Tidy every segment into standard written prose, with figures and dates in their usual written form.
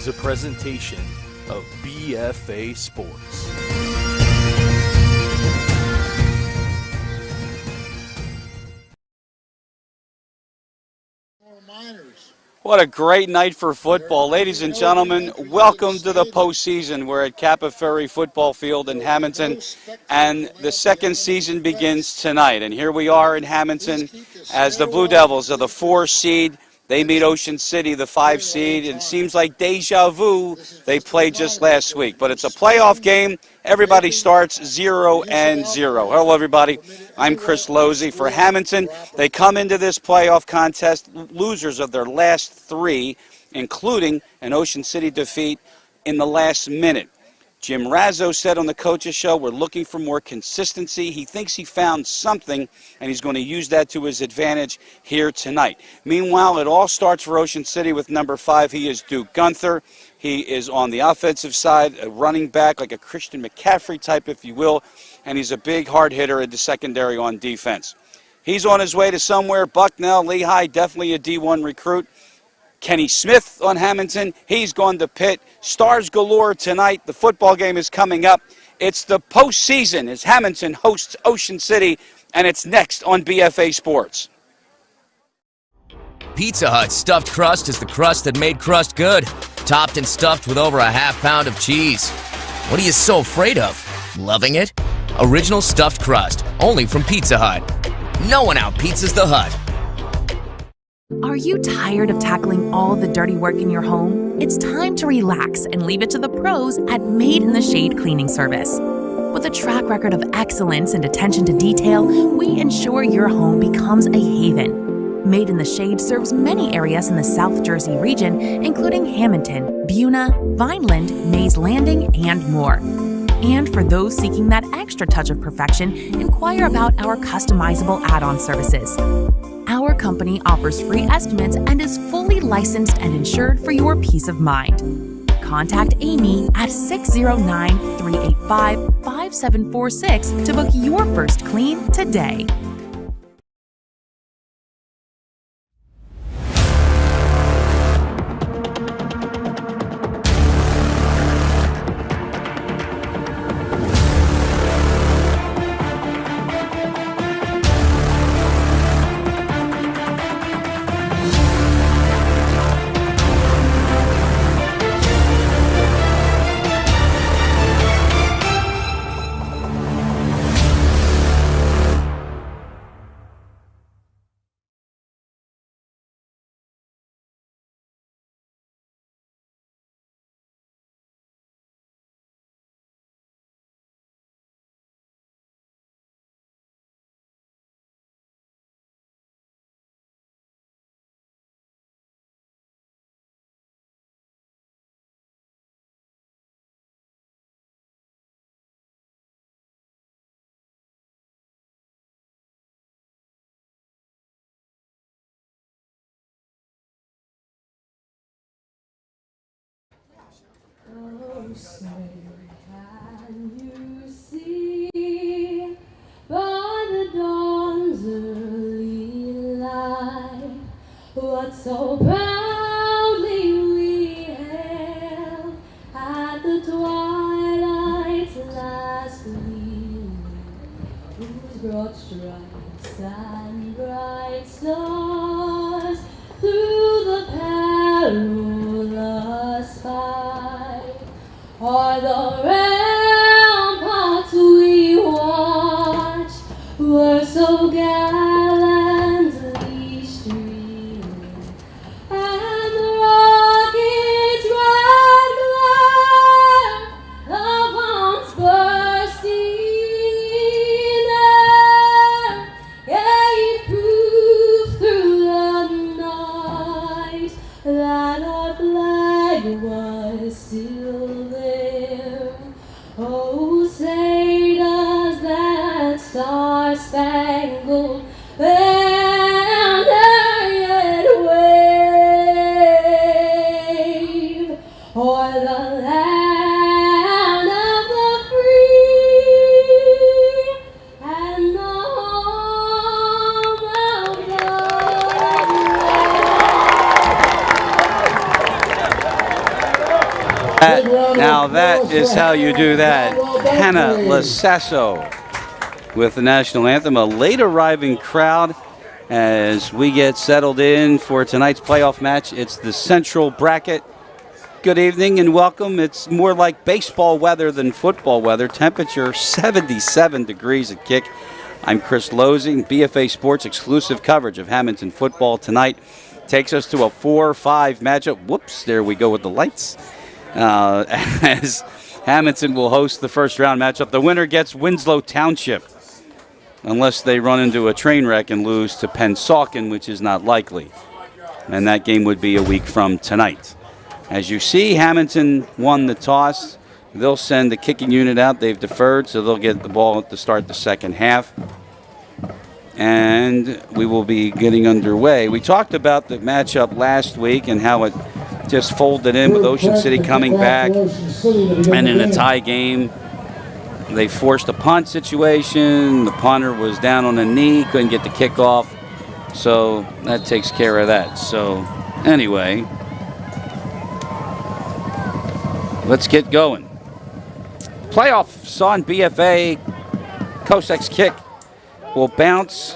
is a presentation of BFA Sports. What a great night for football. Ladies and gentlemen, welcome to the postseason. We're at Kappa Ferry Football Field in Hammonton, and the second season begins tonight. And here we are in Hammonton as the Blue Devils are the 4 seed. They meet Ocean City, the 5 seed. It seems like deja vu. They played just last week. But it's a playoff game. Everybody starts 0-0. Hello, everybody. I'm Chris Lozzi for Hammonton. They come into this playoff contest losers of their last 3, including an Ocean City defeat in the last minute. Jim Razzo said on the Coaches Show, we're looking for more consistency. He thinks he found something, and he's going to use that to his advantage here tonight. Meanwhile, it all starts for Ocean City with number 5. He is Duke Gunther. He is on the offensive side, a running back, like a Christian McCaffrey type, if you will, and he's a big hard hitter at the secondary on defense. He's on his way to somewhere. Bucknell, Lehigh, definitely a D1 recruit. Kenny Smith on Hammonton. He's gone to Pitt. Stars galore tonight. The football game is coming up. It's the postseason as Hammonton hosts Ocean City, and it's next on BFA Sports. Pizza Hut's stuffed crust is the crust that made crust good. Topped and stuffed with over a half-pound of cheese. What are you so afraid of? Loving it? Original stuffed crust, only from Pizza Hut. No one out-pizzas the Hut. Are you tired of tackling all the dirty work in your home? It's time to relax and leave it to the pros at Made in the Shade Cleaning Service. With a track record of excellence and attention to detail, we ensure your home becomes a haven. Made in the Shade serves many areas in the South Jersey region, including Hammonton, Buna, Vineland, Mays Landing, and more. And for those seeking that extra touch of perfection, inquire about our customizable add-on services. Our company offers free estimates and is fully licensed and insured for your peace of mind. Contact Amy at 609-385-5746 to book your first clean today. Oh, say, can you see by the dawn's early light what so proudly we hailed at the twilight's last gleam, whose broad stripes and bright stars through the perilous fight are the ramparts we watch, were so gallantly streaming, and the rocket's red glare, the bombs bursting there, gave proof through the night that our flag was still there. Oh, say does that star-spangled banner yet wave o'er the land of the free and the home of the brave? Now that is how you do that. Hannah Lasasso with the national anthem. A late arriving crowd as we get settled in for tonight's playoff match. It's the Central Bracket. Good evening and welcome. It's more like baseball weather than football weather. Temperature 77 degrees at kick. I'm Chris Lozzi. BFA Sports exclusive coverage of Hammonton football tonight takes us to a 4-5 matchup. Whoops, there we go with the lights. As Hammonton will host the first round matchup. The winner gets Winslow Township, unless they run into a train wreck and lose to Pennsauken, which is not likely. And that game would be a week from tonight. As you see, Hammonton won the toss. They'll send the kicking unit out. They've deferred, so they'll get the ball to start the second half. And we will be getting underway. We talked about the matchup last week and how it just folded in with Ocean City coming back. And in a tie game, they forced a punt situation. The punter was down on a knee, couldn't get the kickoff. So that takes care of that. So anyway, let's get going. Playoffs on BFA. Kosek's kick will bounce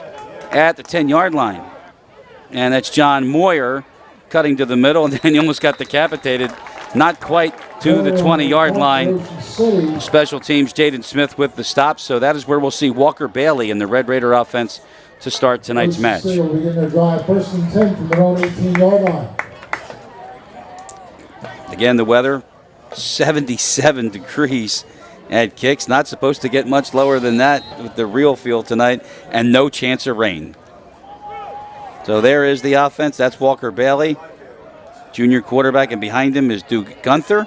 at the 10-yard line. And that's John Moyer cutting to the middle, and then he almost got decapitated. Not quite to the 20-yard line. Special teams, Jaden Smith with the stop. So that is where we'll see Walker Bailey in the Red Raider offense to start tonight's match. We'll begin their drive, 1st and 10 from their own 18-yard line. Again, the weather, 77 degrees at kicks. Not supposed to get much lower than that with the real field tonight, and no chance of rain. So there is the offense. That's Walker Bailey, junior quarterback, and behind him is Duke Gunther.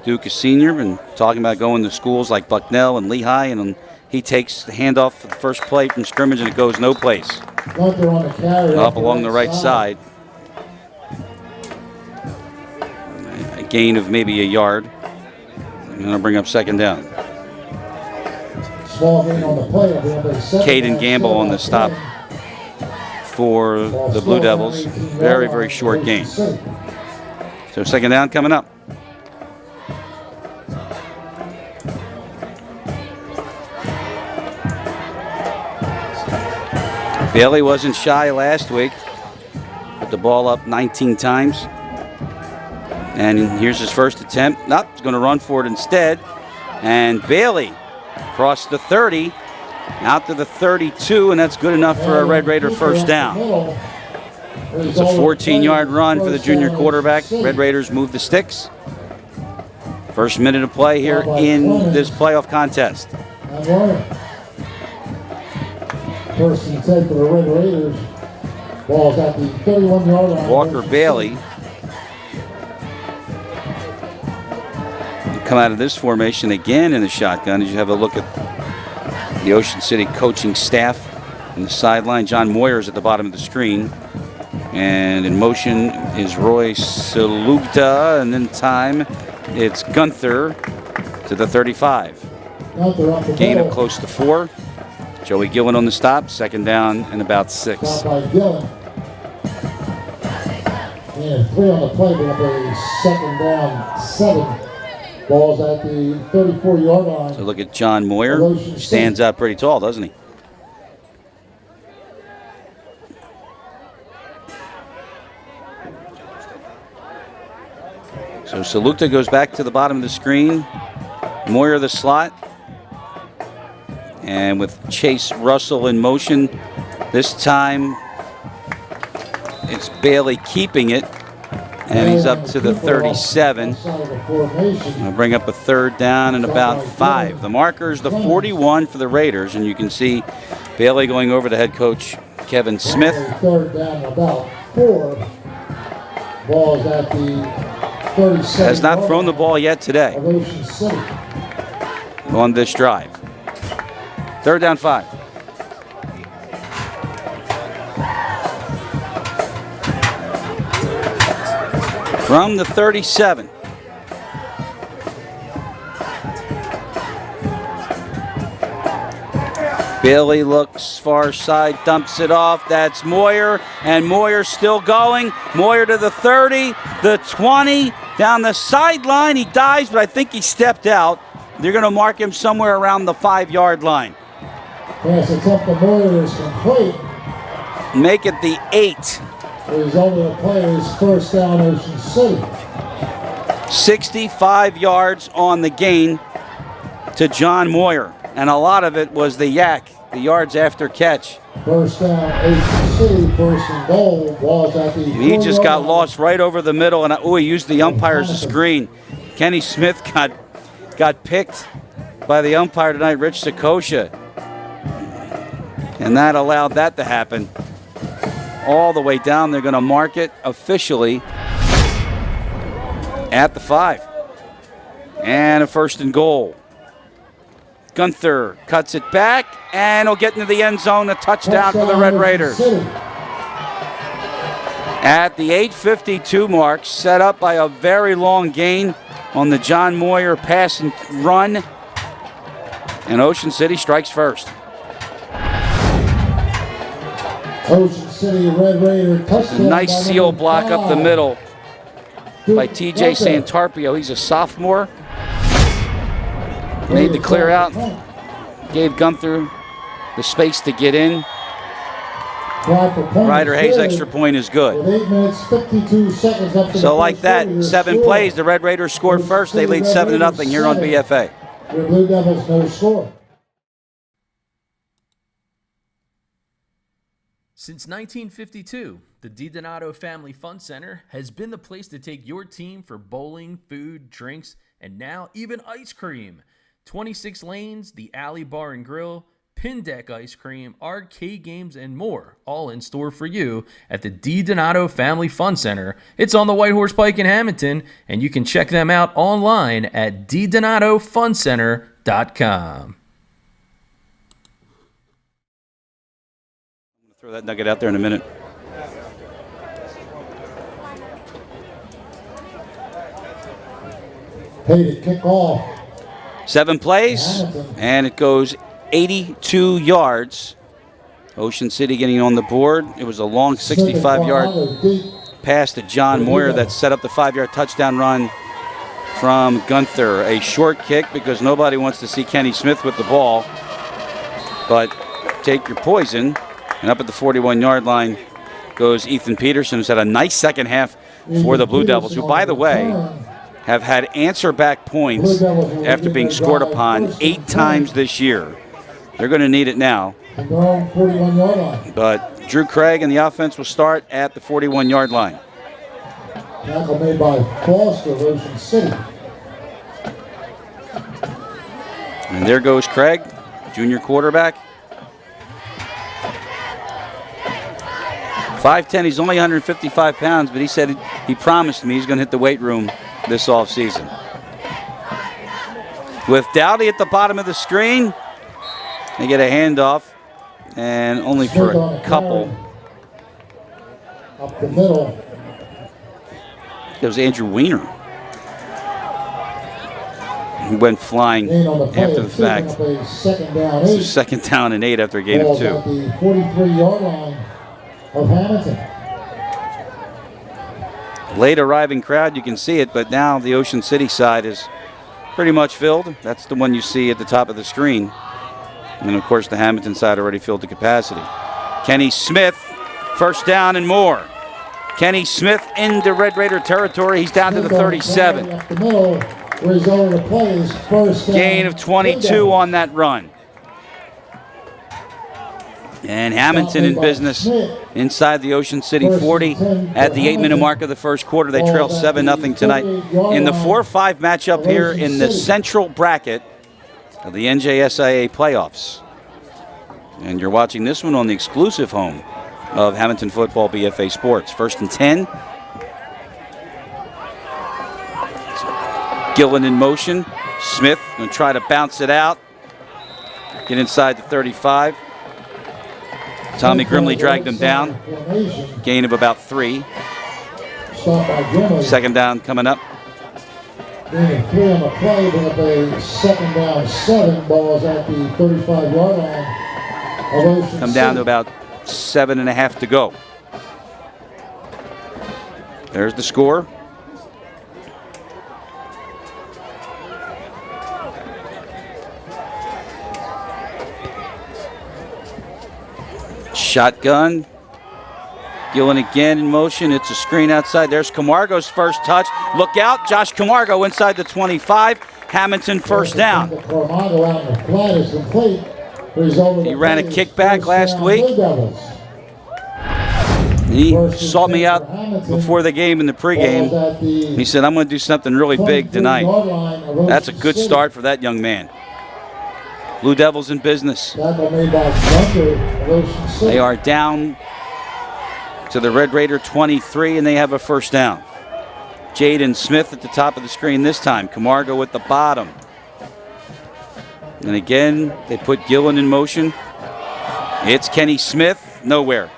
Duke is senior and talking about going to schools like Bucknell and Lehigh, and he takes the handoff for the first play from scrimmage, and it goes no place. Gunther on the carry up along the right side. A gain of maybe a yard. I'm going to bring up second down. Small gain on the play. Caden Gamble on the stop for the Blue Devils. Very, very short gain. So second down coming up. Bailey wasn't shy last week. Put the ball up 19 times. And here's his first attempt. Nope, he's going to run for it instead. And Bailey crossed the 30, out to the 32, and that's good enough for a Red Raider first down. It's a 14-yard run for the junior quarterback. Red Raiders move the sticks. First minute of play here in this playoff contest. First and 10 for the Red Raiders. Ball's at the 31-yard line. Walker Bailey. Come out of this formation again in the shotgun as you have a look at the Ocean City coaching staff on the sideline. John Moyer is at the bottom of the screen. And in motion is Roy Salugta. And in time, it's Gunther to the 35. Gain of close to 4. Joey Gillen on the stop. Second down and about 6. Stop by Gillen. And 3 on the play, but up a second down, 7. Ball's at the 34-yard line. So look at John Moyer. Stands up pretty tall, doesn't he? So Salukta goes back to the bottom of the screen. Moyer the slot. And with Chase Russell in motion, this time it's Bailey keeping it. And he's up to the 37. I'll bring up a third down and about 5. The marker is the 41 for the Raiders, and you can see Bailey going over to head coach Kevin Smith. Third down, about 4. Ball's at the 37. Has not thrown the ball yet today on this drive. Third down, 5. From the 37. Bailey looks far side, dumps it off. That's Moyer, and Moyer still going. Moyer to the 30, the 20, Down the sideline, he dives, but I think he stepped out. They're going to mark him somewhere around the 5-yard line. Pass attempt to Moyer is complete. Make it the 8. Result of the play is first down, Ocean City. 65 yards on the gain to John Moyer. And a lot of it was the yak, the yards after catch. First down, Ocean City, first and goal. Ball's at the He just 4-yard got line. lost right over the middle, and he used the umpire as a screen. Kenny Smith got picked by the umpire tonight, Rich Sakosha. And that allowed that to happen. All the way down, they're going to mark it officially at the 5. And a first and goal. Gunther cuts it back, and he'll get into the end zone, a touchdown for the Red Raiders. At the 8:52 mark, set up by a very long gain on the John Moyer pass and run, and Ocean City strikes first. Ocean City Red Raider touchdown. A nice by seal number block up the 5. middle by Duke TJ Gunther. Santarpio. He's a sophomore. Made the clear out. Gave Gunther the space to get in. Try for point Ryder is Hayes' good. extra point is good. With 8 minutes, 52 seconds up to the So like first that, quarter, 7 score. plays, the Red Raiders scored first. They lead 7-0 here on BFA. Your Blue Devils no score. Since 1952, the DiDonato Family Fun Center has been the place to take your team for bowling, food, drinks, and now even ice cream. 26 lanes, the Alley Bar and Grill, pin deck ice cream, arcade games, and more, all in store for you at the DiDonato Family Fun Center. It's on the White Horse Pike in Hammonton, and you can check them out online at DidonatoFunCenter.com. Throw that nugget out there in a minute. Paid to kick off. 7 plays, and it goes 82 yards. Ocean City getting on the board. It was a long 65-yard pass to John Moyer that set up the 5-yard touchdown run from Gunther. A short kick because nobody wants to see Kenny Smith with the ball. But take your poison. And up at the 41-yard line goes Ethan Peterson, who's had a nice second half for the Blue Devils, who, by the way, have had answer-back points after being scored upon 8 times this year. They're going to need it now. But Drew Craig and the offense will start at the 41-yard line. Tackle made by Foster of Ocean City. And there goes Craig, junior quarterback. 5'10", he's only 155 pounds, but he said he promised me he's going to hit the weight room this offseason. With Dowdy at the bottom of the screen, they get a handoff, and only for a couple. Up the middle. It was Andrew Weiner. He went flying after the fact. Second down, This 8. is 2nd down and 8 after a gain of 2. At the 43-yard line of Hammonton. Late arriving crowd, you can see it, but now the Ocean City side is pretty much filled. That's the one you see at the top of the screen. And of course the Hammonton side already filled to capacity. Kenny Smith, first down and more. Kenny Smith into Red Raider territory. He's down to the 37. Up the middle. Result of the play is first down. Gain of 22 on that run. And Hammonton in business inside the Ocean City 40 at the 8-minute mark of the first quarter. They trail 7-0 tonight in the 4-5 matchup here in the central bracket of the NJSIA playoffs. And you're watching this one on the exclusive home of Hammonton Football BFA Sports. 1st and 10. Gillen in motion. Smith going to try to bounce it out. Get inside the 35. Tommy Grimley dragged him down. Gain of about 3. Second down coming up. Gain of 3 on the play, bring up a second down 7. Balls at the 35-yard line of Ocean Come down to City. about 7.5 to go. There's the score. Shotgun. Gillen again in motion. It's a screen outside. There's Camargo's first touch. Look out. Josh Camargo inside the 25. Hammonton first down. He ran a kickback last week. He sought me out before the game in the pregame. He said, I'm going to do something really big tonight. That's a good start for that young man. Blue Devils in business. They are down to the Red Raider 23, and they have a first down. Jaden Smith at the top of the screen this time. Camargo at the bottom. And again, they put Gillen in motion. It's Kenny Smith, nowhere.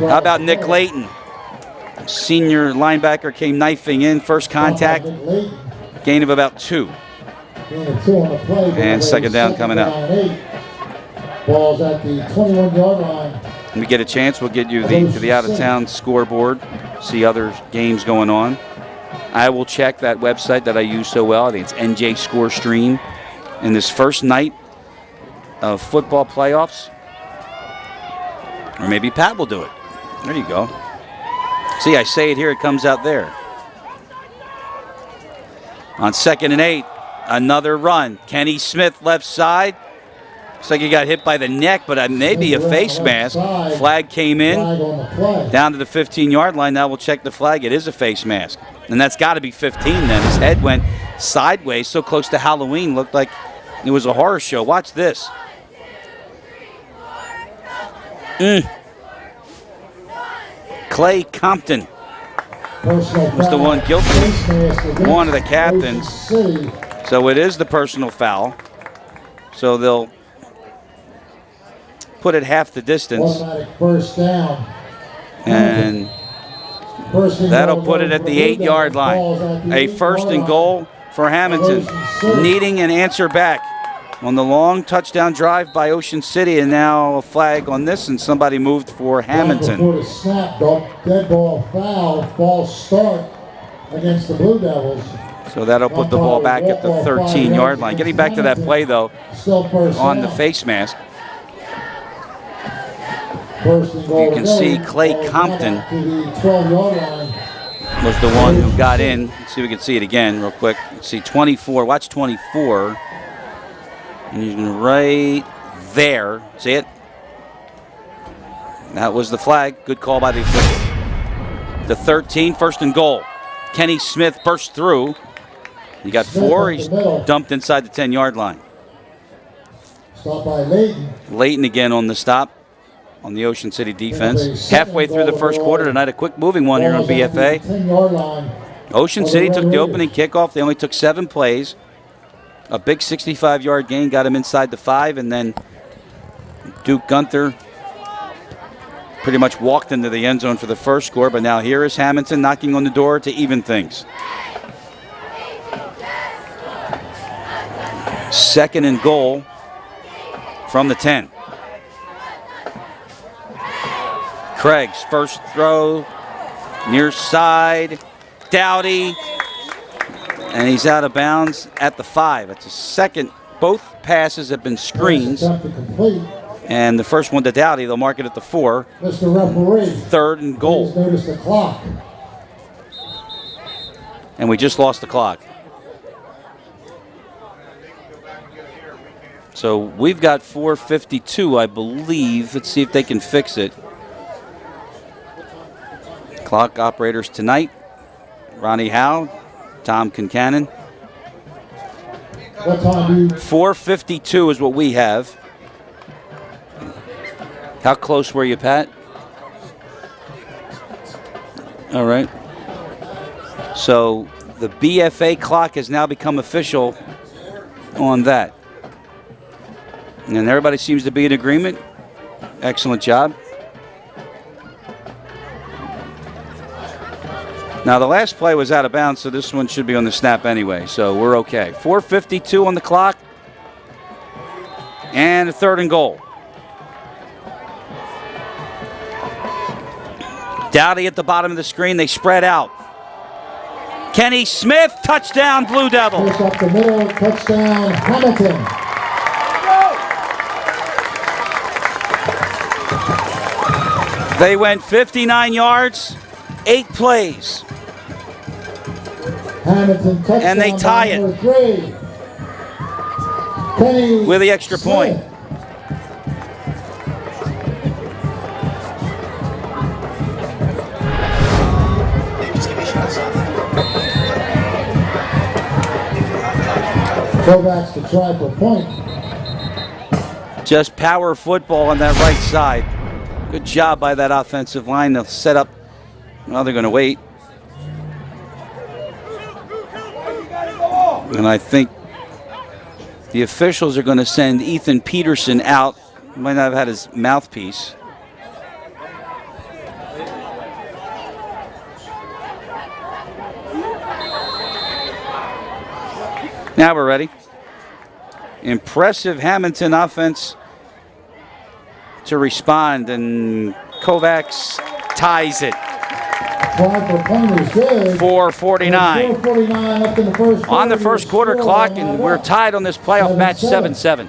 How about Nick Layton? Senior linebacker came knifing in. First contact, gain of about 2. And second down coming up. Ball's at the 21-yard line. When we get a chance, we'll get you to the out-of-town scoreboard, see other games going on. I will check that website that I use so well. I think it's NJ Score Stream. In this first night of football playoffs, or maybe Pat will do it. There you go. See, I say it here, it comes out there. On 2nd and 8, another run. Kenny Smith left side. Looks like he got hit by the neck, but maybe a face mask. Flag came in, down to the 15-yard line. Now we'll check the flag. It is a face mask. And that's got to be 15 then. His head went sideways, so close to Halloween. Looked like it was a horror show. Watch this. Clay Compton was the one guilty. One of the captains. So it is the personal foul. So they'll put it half the distance. And that'll put it at the 8-yard line. A first and goal for Hammonton, needing an answer back on the long touchdown drive by Ocean City, and now a flag on this, and somebody moved for Hammonton. Dead ball foul, false start against the Blue Devils. So that'll put the ball back at the 13-yard line. Getting back to that play, though, on the face mask. You can see Clay Compton was the one who got in. Let's see if we can see it again real quick. Let's see 24. Watch 24. And he's right there. See it? That was the flag. Good call by the official. The 13, first and goal. Kenny Smith burst through. He got 4. He's dumped inside the 10-yard line. Stop by Layton. Layton again on the stop on the Ocean City defense. Halfway through the first quarter tonight, a quick moving one here on BFA. Ocean City took the opening kickoff. They only took 7 plays. A big 65-yard gain got him inside the 5, and then Duke Gunther pretty much walked into the end zone for the first score, but now here is Hammonton knocking on the door to even things. Second and goal from the 10. Craig's first throw, near side, Dowdy, and he's out of bounds at the 5. It's a second. Both passes have been screens. And the first one to Dowdy, they'll mark it at the 4. Mr. Referee, third and goal. please notice the clock. And we just lost the clock. So we've got 4:52, I believe. Let's see if they can fix it. Clock operators tonight, Ronnie Howe, Tom Concannon. What time do you... 4:52 is what we have. How close were you, Pat? All right. So the BFA clock has now become official on that. And everybody seems to be in agreement. Excellent job. Now, the last play was out of bounds, so this one should be on the snap anyway, so we're okay. 4:52 on the clock, and a third and goal. Dowdy at the bottom of the screen, they spread out. Kenny Smith, touchdown, Blue Devils. Push up the middle, touchdown, Hammonton. They went 59 yards, 8 plays. Hammonton touchdown, And they tie it. number 3. Kenny With the extra point. Smith. Throwbacks to try for point. Just power football on that right side. Good job by that offensive line. They'll set up. Well, they're going to wait. And I think the officials are going to send Ethan Peterson out. He might not have had his mouthpiece. Now we're ready. Impressive Hammonton offense to respond, and Kovacs ties it. Try for point is good. 4:49 4:49 left in the first on the quarter. first quarter Score clock, on and that we're up. tied on this playoff match 7-7. 7-7.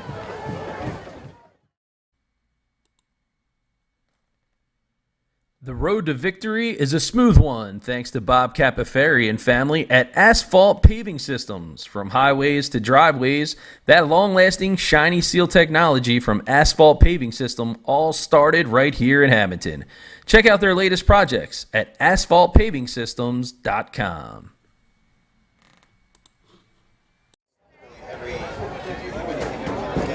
The road to victory is a smooth one thanks to Bob Capaferi and family at Asphalt Paving Systems. From highways to driveways, that long-lasting shiny seal technology from Asphalt Paving System all started right here in Hammonton. Check out their latest projects at asphaltpavingsystems.com.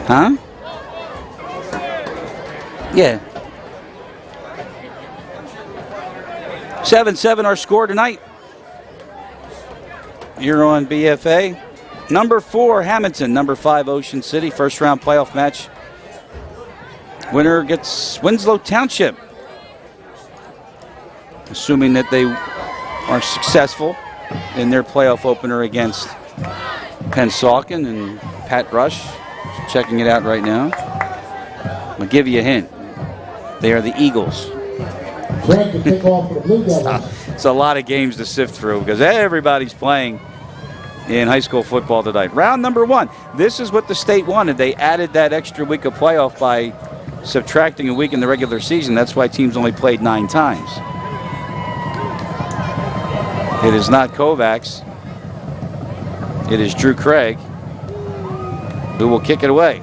Huh? Yeah. 7-7 our score tonight. You're on BFA. Number 4, Hammonton. Number 5, Ocean City. First round playoff match. Winner gets Winslow Township. Assuming that they are successful in their playoff opener against Pensauken, and Pat Rush is checking it out right now. I'll give you a hint. They are the Eagles. Greg to kick off for the Blue Devils. It's a lot of games to sift through because everybody's playing in high school football tonight. Round number 1. This is what the state wanted. They added that extra week of playoff by subtracting a week in the regular season. That's why teams only played 9 times. It is not Kovacs. It is Drew Craig who will kick it away.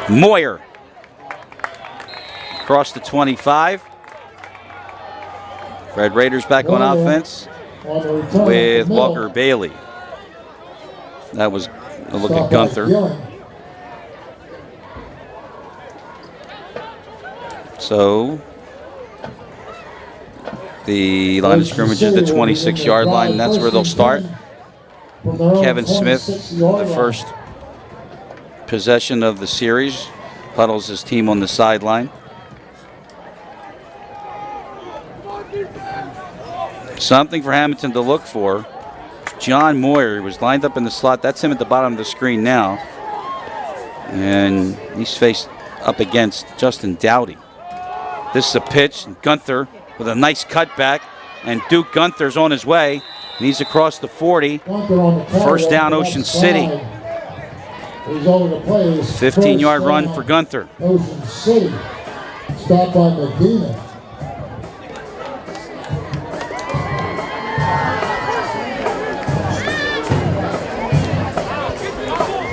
Moyer across the 25. Red Raiders back on offense On the return with to Middle. Walker Bailey. That was a look Stop at by Gunther. Gillen. So the line of scrimmage is the 26-yard line, and that's where they'll start. From their own Kevin Smith, 26-yard the line. first possession of the series, huddles his team on the sideline. Something for Hammonton to look for. John Moyer was lined up in the slot. That's him at the bottom of the screen now. And he's faced up against Justin Dowdy. This is a pitch. Gunther with a nice cutback. And Duke Gunther's on his way. And he's across the 40. Gunther on the First down, left Ocean side. City. Result of the play is 15-yard first run down, for Gunther. Ocean City. Stop by Medina.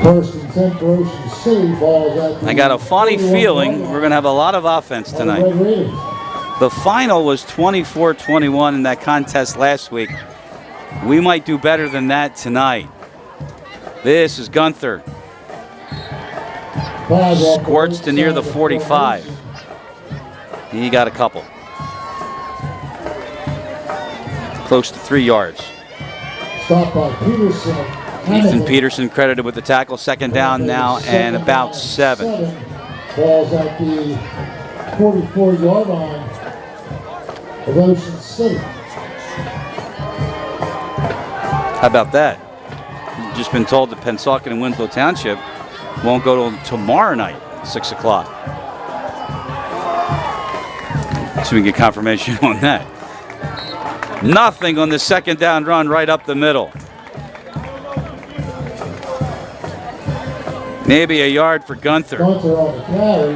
First and 10 for Ocean City. Ball's at the I got a funny 41 feeling yard we're going to have a lot of offense line. tonight. Red Raiders. The final was 24-21 in that contest last week. We might do better than that tonight. This is Gunther. Squirts to near the 45. He got a couple. Close to 3 yards. Stop by Peterson. Ethan Peterson credited with the tackle. Second down now and about 7. Ball's at the 44-yard line of Ocean City. How about that? You've just been told that Pensauken and Winslow Township won't go till tomorrow night, 6 o'clock. So we can get confirmation on that. Nothing on the second down run right up the middle. Maybe a yard for Gunther. Gunther on the carry.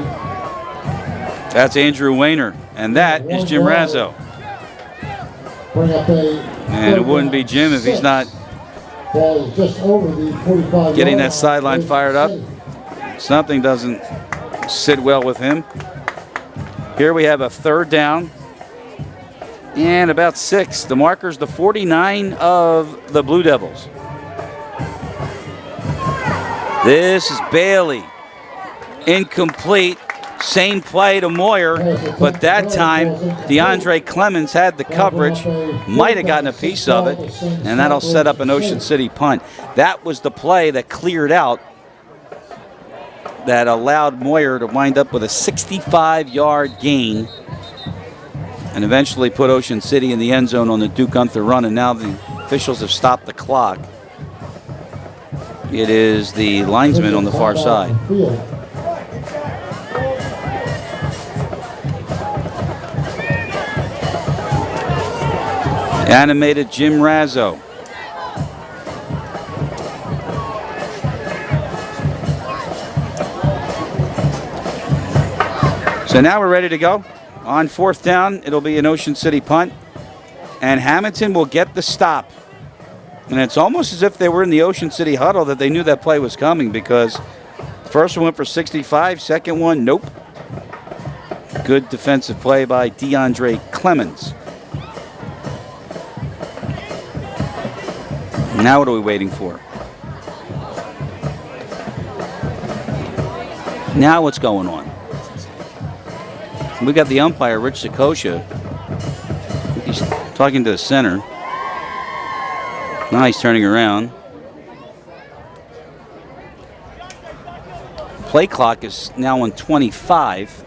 That's Andrew Wayner, and that is Jim Razzo. Bring up a And it wouldn't be Jim if he's not ball is just over the 45 getting yard that sideline line. fired up. Something doesn't sit well with him. Here we have a 3rd down and about 6. The marker's the 49 of the Blue Devils. This is Bailey. Incomplete. Same play to Moyer, but that time DeAndre Clemens had the coverage, might have gotten a piece of it, and that'll set up an Ocean City punt. That was the play that cleared out, that allowed Moyer to wind up with a 65-yard gain and eventually put Ocean City in the end zone on the Duke Gunther run, and now the officials have stopped the clock. It is the linesman on the far side. Animated Jim Razzo. So now we're ready to go. On 4th down, it'll be an Ocean City punt. And Hammonton will get the stop. And it's almost as if they were in the Ocean City huddle, that they knew that play was coming, because the first one went for 65, second one, nope. Good defensive play by DeAndre Clemens. Now what are we waiting for? Now what's going on? We got the umpire, Rich Sikosha. He's talking to the center. Now he's turning around. Play clock is now on 25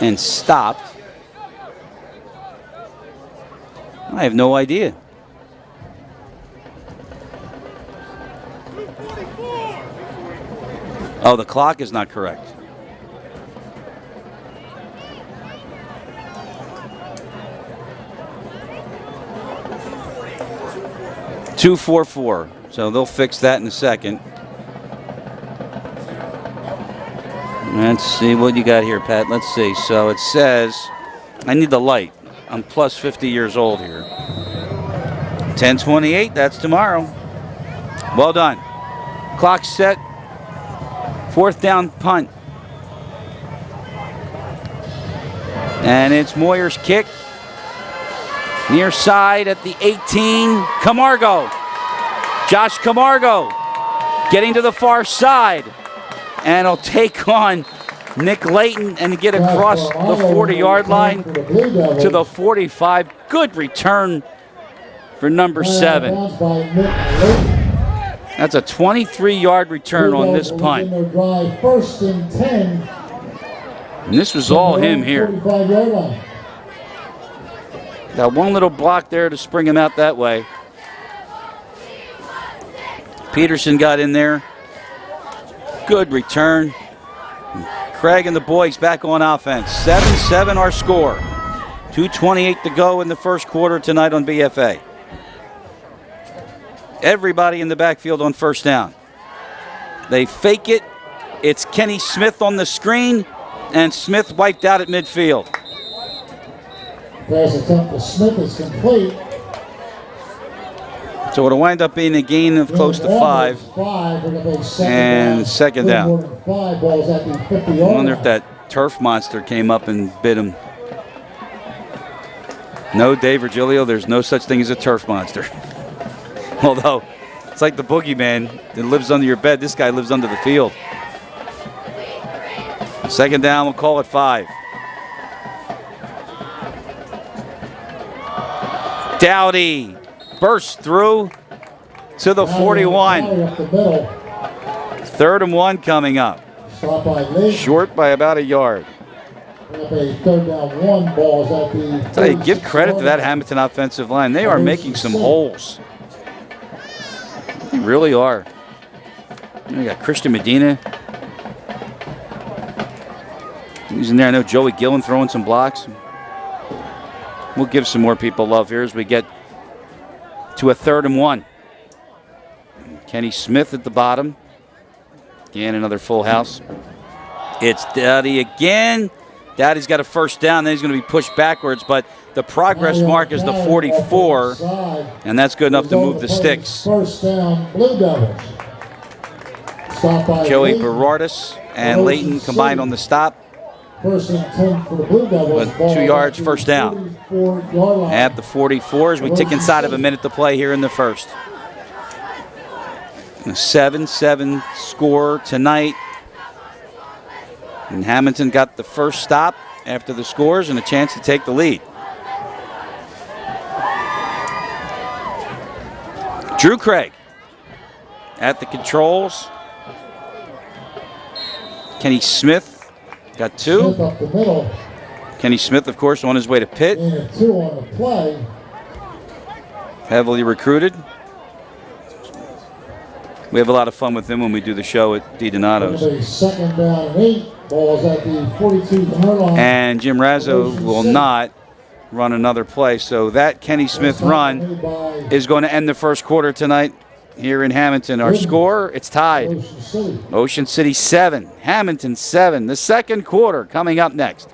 and stopped. I have no idea. Oh, the clock is not correct. .244. So they'll fix that in a second. Let's see what you got here, Pat. Let's see. So it says, I need the light. I'm plus 50 years old here. 10:28. That's tomorrow. Well done. Clock set. 4th down punt. And it's Moyer's kick. Near side at the 18. Camargo. Josh Camargo getting to the far side. And he'll take on Nick Layton and get across the 40-yard line to the 45. Good return for number 7. That's a 23-yard return on this punt. First and 10. And this was all him here. Got one little block there to spring him out that way. Peterson got in there. Good return. Craig and the boys back on offense. 7-7 our score. 2:28 to go in the first quarter tonight on BFA. Everybody in the backfield on first down. They fake it. It's Kenny Smith on the screen, and Smith wiped out at midfield. Pass attempt to Smith is complete. So it'll wind up being a gain of close to 5. And second down. I wonder if that turf monster came up and bit him. No, Dave Virgilio, there's no such thing as a turf monster. Although, it's like the boogeyman that lives under your bed. This guy lives under the field. Second down, we'll call it 5. Dowdy bursts through to the 41. 3rd and 1 coming up. Short by about a yard. Tell you, give credit to that Hammonton offensive line. They are making some holes. They really are. We got Christian Medina. He's in there. I know Joey Gillen throwing some blocks. We'll give some more people love here as we get to a 3rd and 1. Kenny Smith at the bottom. Again, another full house. It's Dowdy again. Dowdy's got a first down. Then he's going to be pushed backwards, but the progress mark is the 44, and that's good enough to move the sticks. First down, Blue Devils. Stop by Joey Layton. Berardis and Layton combined on the stop. First and 10 for the Blue Devils. But 2 yards, first down. 44-yard line. At the 44 as we tick inside of a minute to play here in the first. A 7-7 score tonight. And Hammonton got the first stop after the scores and a chance to take the lead. Drew Craig at the controls. Kenny Smith got 2. Smith up the middle. Kenny Smith, of course, on his way to Pitt. And a 2 on the play. Heavily recruited. We have a lot of fun with him when we do the show at DiDonato's. Second down and 8. Ball's at the 42-yard line. And Jim Razzo will not run another play. So that Kenny Smith run is going to end the first quarter tonight here in Hammonton. Our score, it's tied. Ocean City 7, Hammonton 7. The second quarter coming up next.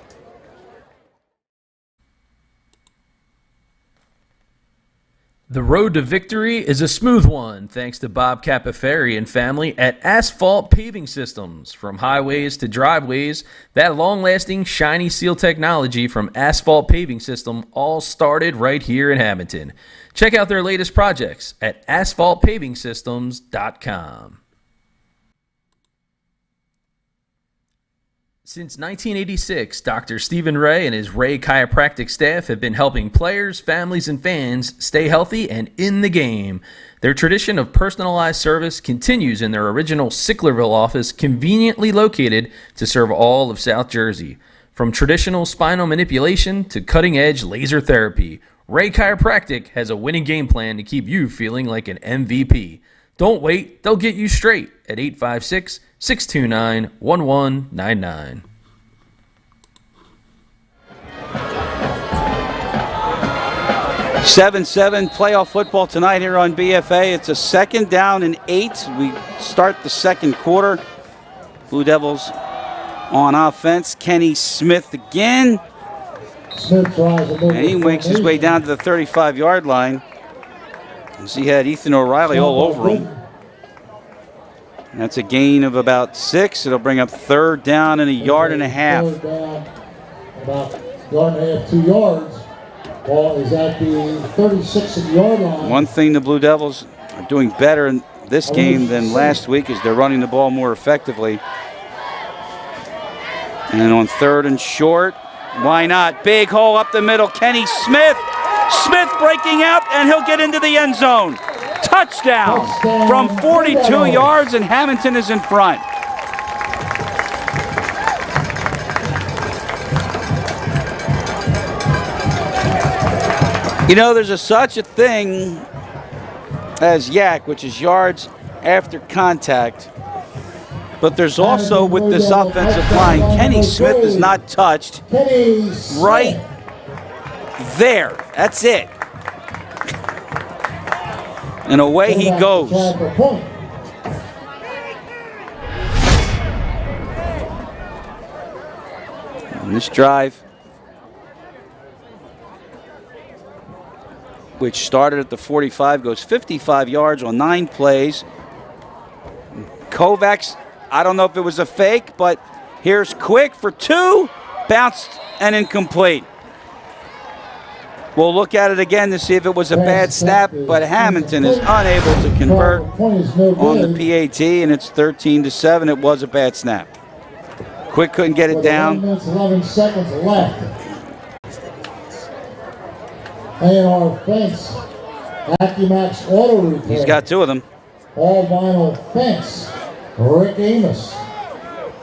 The road to victory is a smooth one thanks to Bob Capaferi and family at Asphalt Paving Systems. From highways to driveways, that long-lasting shiny seal technology from Asphalt Paving System all started right here in Hammonton. Check out their latest projects at asphaltpavingsystems.com. Since 1986, Dr. Stephen Ray and his Ray Chiropractic staff have been helping players, families, and fans stay healthy and in the game. Their tradition of personalized service continues in their original Sicklerville office, conveniently located to serve all of South Jersey. From traditional spinal manipulation to cutting-edge laser therapy, Ray Chiropractic has a winning game plan to keep you feeling like an MVP. Don't wait, they'll get you straight at 856-629-1199. Seven playoff football tonight here on BFA. It's a second down and 8. We start the second quarter. Blue Devils on offense. Kenny Smith again. And he makes his way down to the 35-yard line. As he had Ethan O'Reilly all over him. And that's a gain of about 6. It'll bring up third down and a yard and a half. Third down, about a yard and a half, 2 yards. Ball is at the 36-yard line. One thing the Blue Devils are doing better in this game than last week is they're running the ball more effectively. And on third and short, why not? Big hole up the middle. Kenny Smith. Smith breaking out, and he'll get into the end zone. Touchdown from 42 yards, and Hammonton is in front. You know, there's such a thing as YAC, which is yards after contact. But there's also, with this offensive line, Kenny Smith is not touched. Right there. That's it. And away he goes. And this drive, which started at the 45, goes 55 yards on 9 plays. Kovacs, I don't know if it was a fake, but here's Quick for 2. Bounced and incomplete. We'll look at it again to see if it was a bad snap, but Hammonton is unable to convert on the PAT, and it's 13-7. It was a bad snap. Quick couldn't get it down. 1 minute, 11 seconds left. And our fence, AccuMax Auto Repair. He's got 2 of them. All vinyl fence, Rick Amos.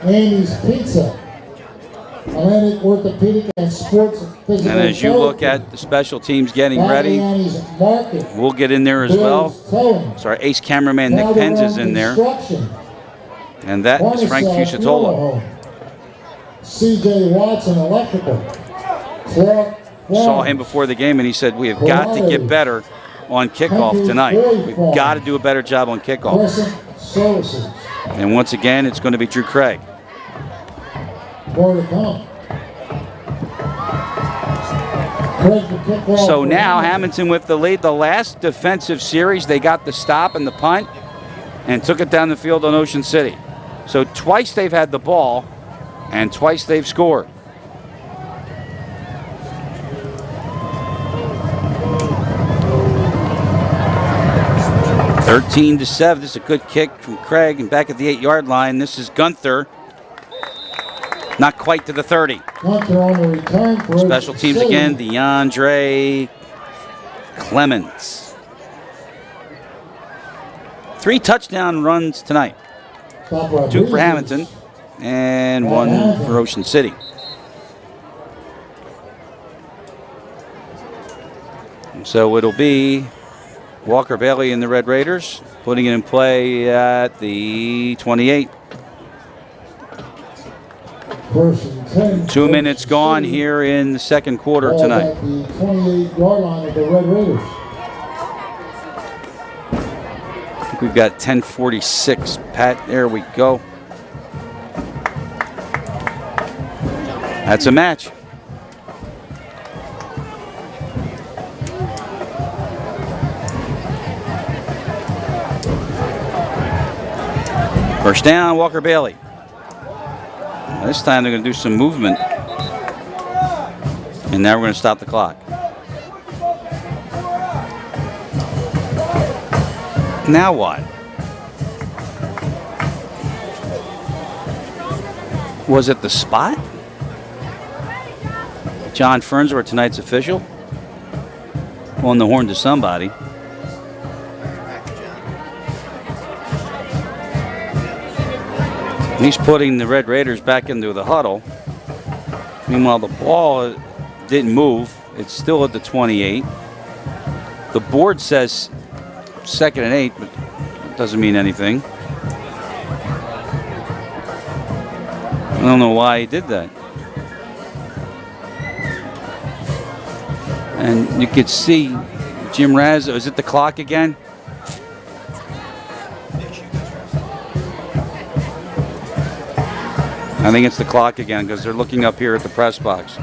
Andy's Pizza. Atlantic Orthopedic and Sports Physical. And as you look at the special teams getting ready, we'll get in there as well. So our ace cameraman Nick Penz is in there. And that is Frank Fusatola. CJ Watson Electrical. Clark Saw him before the game and he said, we have got to get better on kickoff tonight. We've got to do a better job on kickoff. Services. And once again, it's going to be Drew Craig. More to come. So now Hammonton with the lead. The last defensive series, they got the stop and the punt and took it down the field on Ocean City. So twice they've had the ball and twice they've scored. (13-7). This is a good kick from Craig and back at the 8-yard line. This is Gunther. Not quite to the 30. Gunther on the return for Special teams again, DeAndre Clemens. 3 touchdown runs tonight. 2 for Hammonton and 1 for Ocean City. So it'll be Walker Bailey and the Red Raiders putting it in play at the 28. 2 minutes gone here in the second quarter tonight. At the 28-yard line of the Red Raiders. I think we've got 10:46. Pat, there we go. That's a match. First down, Walker Bailey. This time they're going to do some movement. And now we're going to stop the clock. Now what? Was it the spot? John Fernsworth, tonight's official, on the horn to somebody. He's putting the Red Raiders back into the huddle. Meanwhile, the ball didn't move. It's still at the 28. The board says 2nd and 8, but it doesn't mean anything. I don't know why he did that. And you could see Jim Raz. Is it the clock again? I think it's the clock again because they're looking up here at the press box.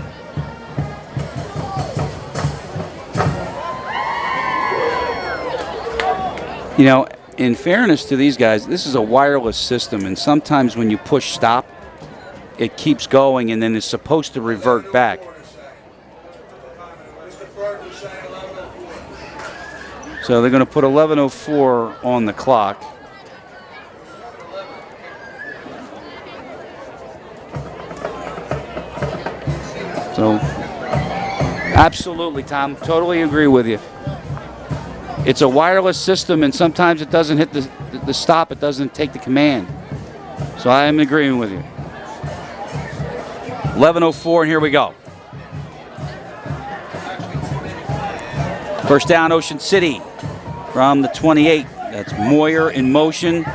You know, in fairness to these guys, this is a wireless system, and sometimes when you push stop, it keeps going and then it's supposed to revert back. So they're going to put 11:04 on the clock. So, absolutely, Tom. Totally agree with you. It's a wireless system, and sometimes it doesn't hit the stop. It doesn't take the command. So I am agreeing with you. 11:04, and here we go. First down, Ocean City from the 28. That's Moyer in motion.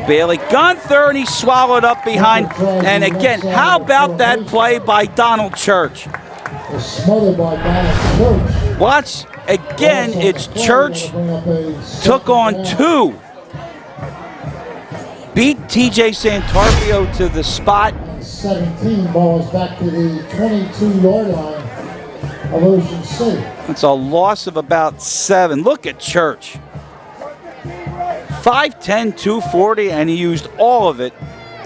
Bailey, Gunther, and he swallowed up behind. And again, how about that play by Donald Church? Smothered by Donald Church. Watch again, it's Church took on 2. Beat TJ Santarpio to the spot. 17 balls back to the 22-yard line of Ocean City. That's a loss of about 7. Look at Church. 5'10", 240, and he used all of it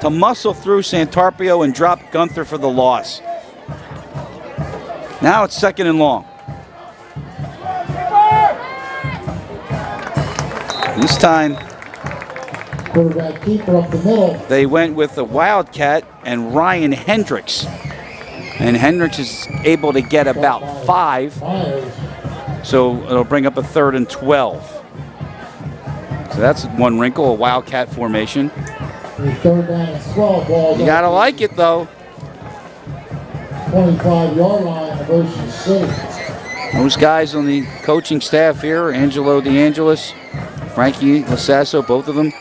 to muscle through Santarpio and drop Gunther for the loss. Now it's 2nd and long. This time, quarterback keeper up the middle. They went with the Wildcat and Ryan Hendricks. And Hendricks is able to get about 5. So it'll bring up a 3rd and 12. So that's one wrinkle, a Wildcat formation. 3rd down and 12 balls. You gotta like it though. 25-yard line of Ocean City. Those guys on the coaching staff here, Angelo DeAngelis, Frankie Lasasso, both of them.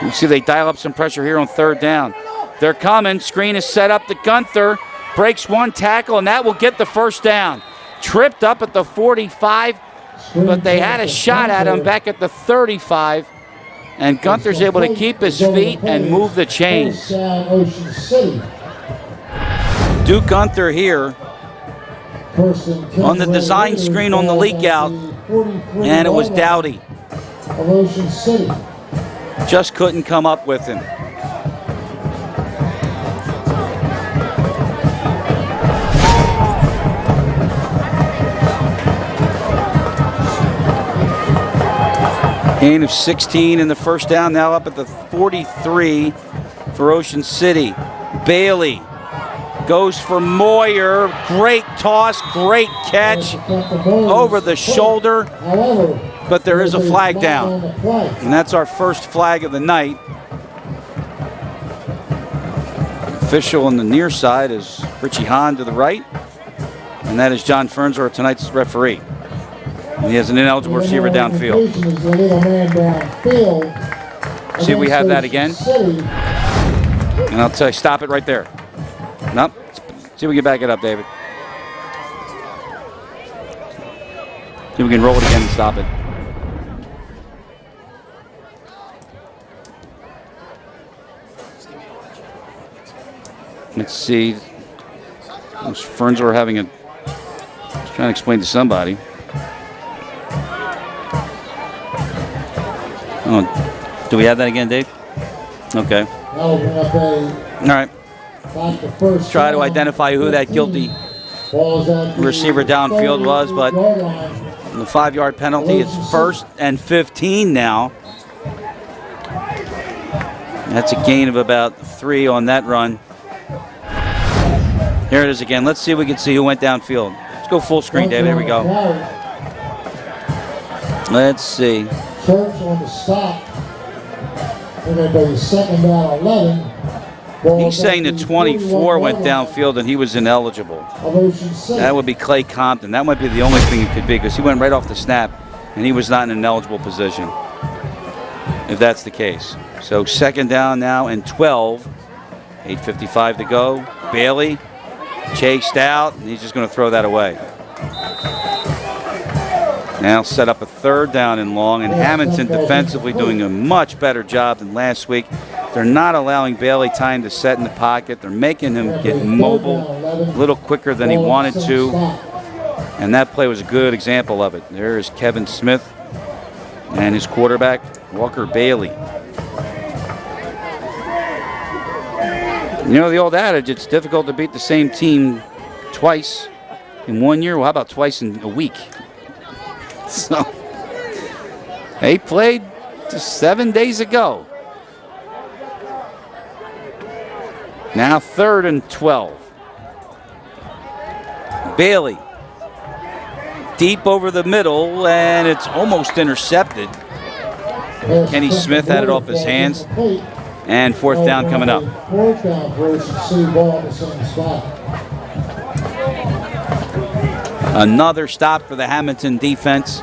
You see they dial up some pressure here on 3rd down. They're coming. Screen is set up to Gunther. Breaks one tackle, and that will get the first down. Tripped up at the 45, but they had a shot at him back at the 35. And Gunther's able to keep his feet and move the chains. First down, Ocean City. Duke Gunther here First and 10 on the for design Raiders, screen on the ball leak at out, the 43 and it was yard line Dowdy. of Ocean City. Just couldn't come up with him. Gain of 16 in the first down, now up at the 43 for Ocean City. Bailey goes for Moyer. Great toss, great catch over the shoulder, However, but there is a flag on down. the play. And that's our first flag of the night. Official on the near side is Richie Hahn to the right, and that is John Fernsor, tonight's referee. And he has an ineligible receiver downfield. Is the little man downfield See if we have that again. against Ocean City. And I'll tell you, stop it right there. Nope. See if we can back it up, David. See if we can roll it again and stop it. Let's see. Those Ferns are having a. Trying to explain to somebody. Oh, do we have that again, Dave? Okay. Now we'll bring up All right. back to first Try to down. identify who that guilty Ball's at the receiver downfield was, but 30-yard line. the 5-yard penalty is 1st and 15 now. That's a gain of about 3 on that run. Here it is again. Let's see if we can see who went downfield. Let's go full screen, David. Here we go. Let's see. Church on the stop. We're going to go to second down 11. He's saying the 24 went downfield and he was ineligible. Of Ocean City. That would be Clay Compton. That might be the only thing it could be because he went right off the snap and he was not in an eligible position, if that's the case. So second down now and 12. 8:55 to go. Bailey chased out, and he's just going to throw that away. Now set up a third down and long, and Hammonton defensively doing a much better job than last week. They're not allowing Bailey time to set in the pocket. They're making him get mobile a little quicker than he wanted to, and that play was a good example of it. There is Kevin Smith and his quarterback, Walker Bailey. You know the old adage, it's difficult to beat the same team twice in 1 year. Well, how about twice in a week? So, they played just 7 days ago. Now 3rd and 12. Bailey, deep over the middle, and it's almost intercepted. Kenny Smith had it off his hands. And 4th down coming up. 4th down for Ocean City, ball in the same spot. Another stop for the Hammonton defense.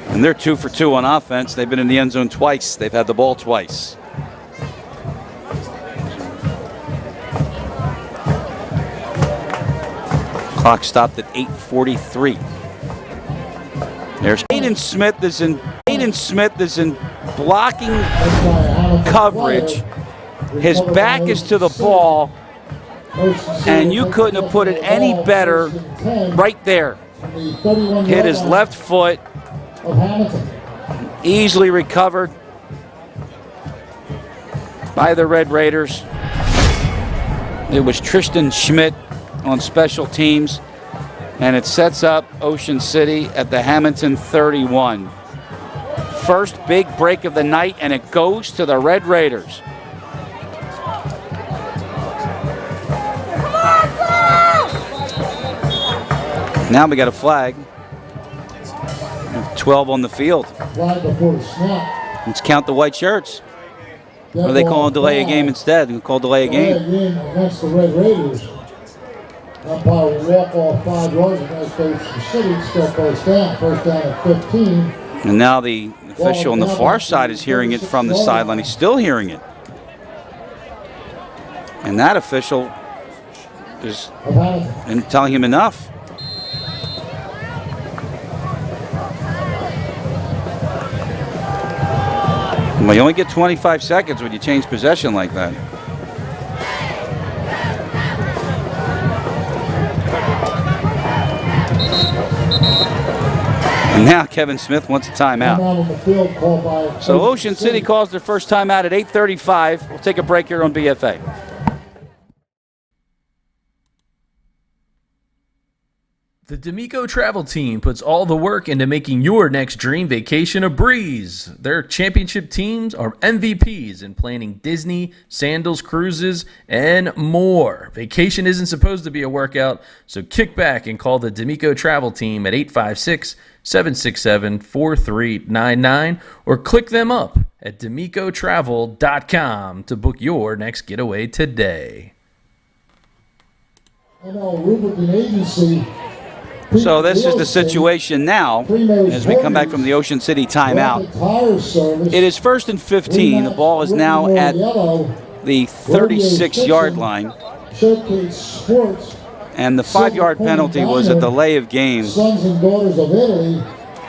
And they're 2 for 2 on offense. They've been in the end zone twice. They've had the ball twice. Clock stopped at 8:43. There's Aiden Smith is in blocking coverage. His back is to the ball, and you couldn't have put it any better right there. Hit his left foot, easily recovered by the Red Raiders. It was Tristan Schmidt on special teams, and it sets up Ocean City at the Hammonton 31. First big break of the night, and it goes to the Red Raiders. Now we got a flag. 12 on the field. Flag before the snap. Let's count the white shirts. Or they call delay a game instead. They call delay a game. Against the Red Raiders. Umpire will walk off 5 yards against Ocean City. Still first down. First down at 15. And now the official on the far side is hearing it from the sideline. He's still hearing it. And that official is telling him enough. Well, you only get 25 seconds when you change possession like that. And now Kevin Smith wants a timeout. So Ocean City calls their first timeout at 8:35. We'll take a break here on BFA. The D'Amico travel team puts all the work into making your next dream vacation a breeze. Their championship teams are MVPs in planning Disney, sandals, cruises, and more. Vacation isn't supposed to be a workout, so kick back and call the D'Amico travel team at 856-767-4399 or click them up at d'amicotravel.com to book your next getaway today. Lubricant Agency. So this is the situation now as we come back from the Ocean City timeout. It is 1st and 15. The ball is now at the 36-yard line. And the 5-yard penalty was a delay of game. It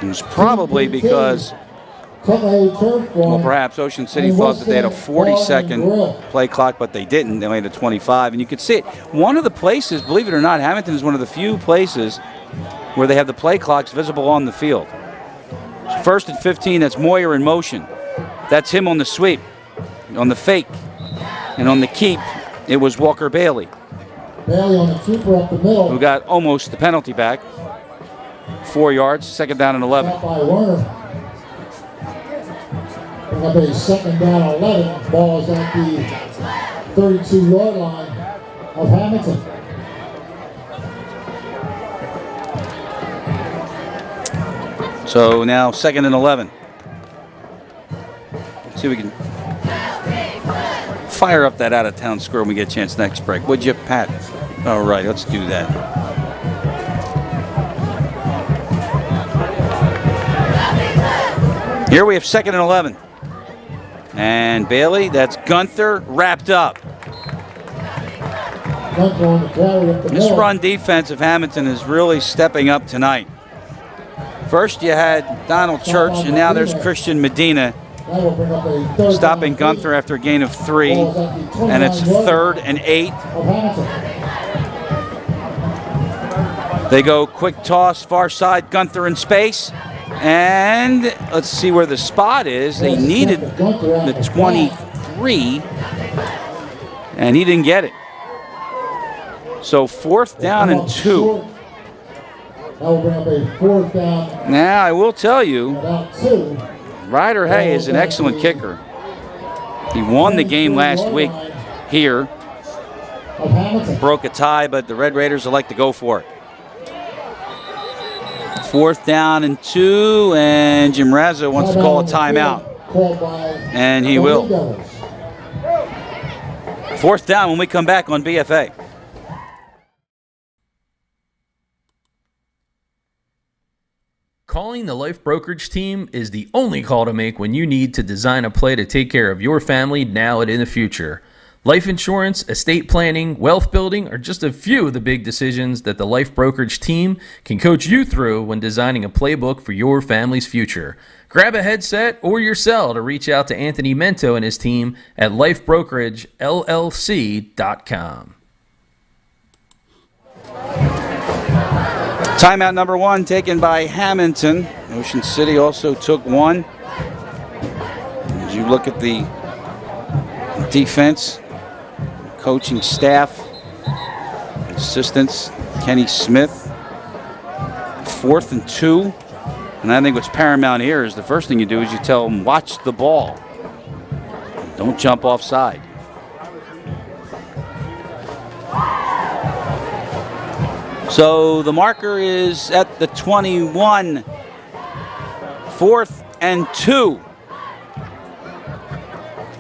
was probably because, well, perhaps Ocean City thought that they had a 40-second play clock, but they didn't. They only had a 25. And you could see it. One of the places, believe it or not, Hammonton is one of the few places where they have the play clocks visible on the field. 1st and 15, that's Moyer in motion. That's him on the sweep, on the fake. And on the keep, it was Walker Bailey. Bailey on the keeper up the middle. Who got almost the penalty back. 4 yards, 2nd down and 11. By Werner. Bring up a 2nd down and 11. Ball is at the 32-yard line of Hammonton. So now 2nd and 11. Let's see if we can fire up that out-of-town score when we get a chance next break. Would you, Pat? All right, let's do that. Here we have 2nd and 11. And Bailey, that's Gunther, wrapped up. Gunther on the carry up the This middle. run defense of Hammonton is really stepping up tonight. First you had Donald Church, and now there's Christian Medina stopping Gunther after a gain of 3, and it's 3rd and 8. They go quick toss, far side, Gunther in space, and let's see where the spot is. They needed the 23, and he didn't get it. So 4th down and 2. That will bring up a 4th down. Now, I will tell you, About 2. Ryder Hay is an excellent kicker. He won the game last week here. Of Hammonton. Broke a tie, but the Red Raiders would like to go for it. 4th down and 2, and Jim Razzo wants to call a timeout. And he will. 4th down when we come back on BFA. Calling the Life Brokerage team is the only call to make when you need to design a play to take care of your family now and in the future. Life insurance, estate planning, wealth building are just a few of the big decisions that the Life Brokerage team can coach you through when designing a playbook for your family's future. Grab a headset or your cell to reach out to Anthony Mento and his team at lifebrokerageLLC.com. Timeout number 1 taken by Hammonton. Ocean City also took 1. As you look at the defense, coaching staff, assistants, Kenny Smith, 4th and 2. And I think what's paramount here is the first thing you do is you tell them, watch the ball. Don't jump offside. So the marker is at the 21. 4th and 2.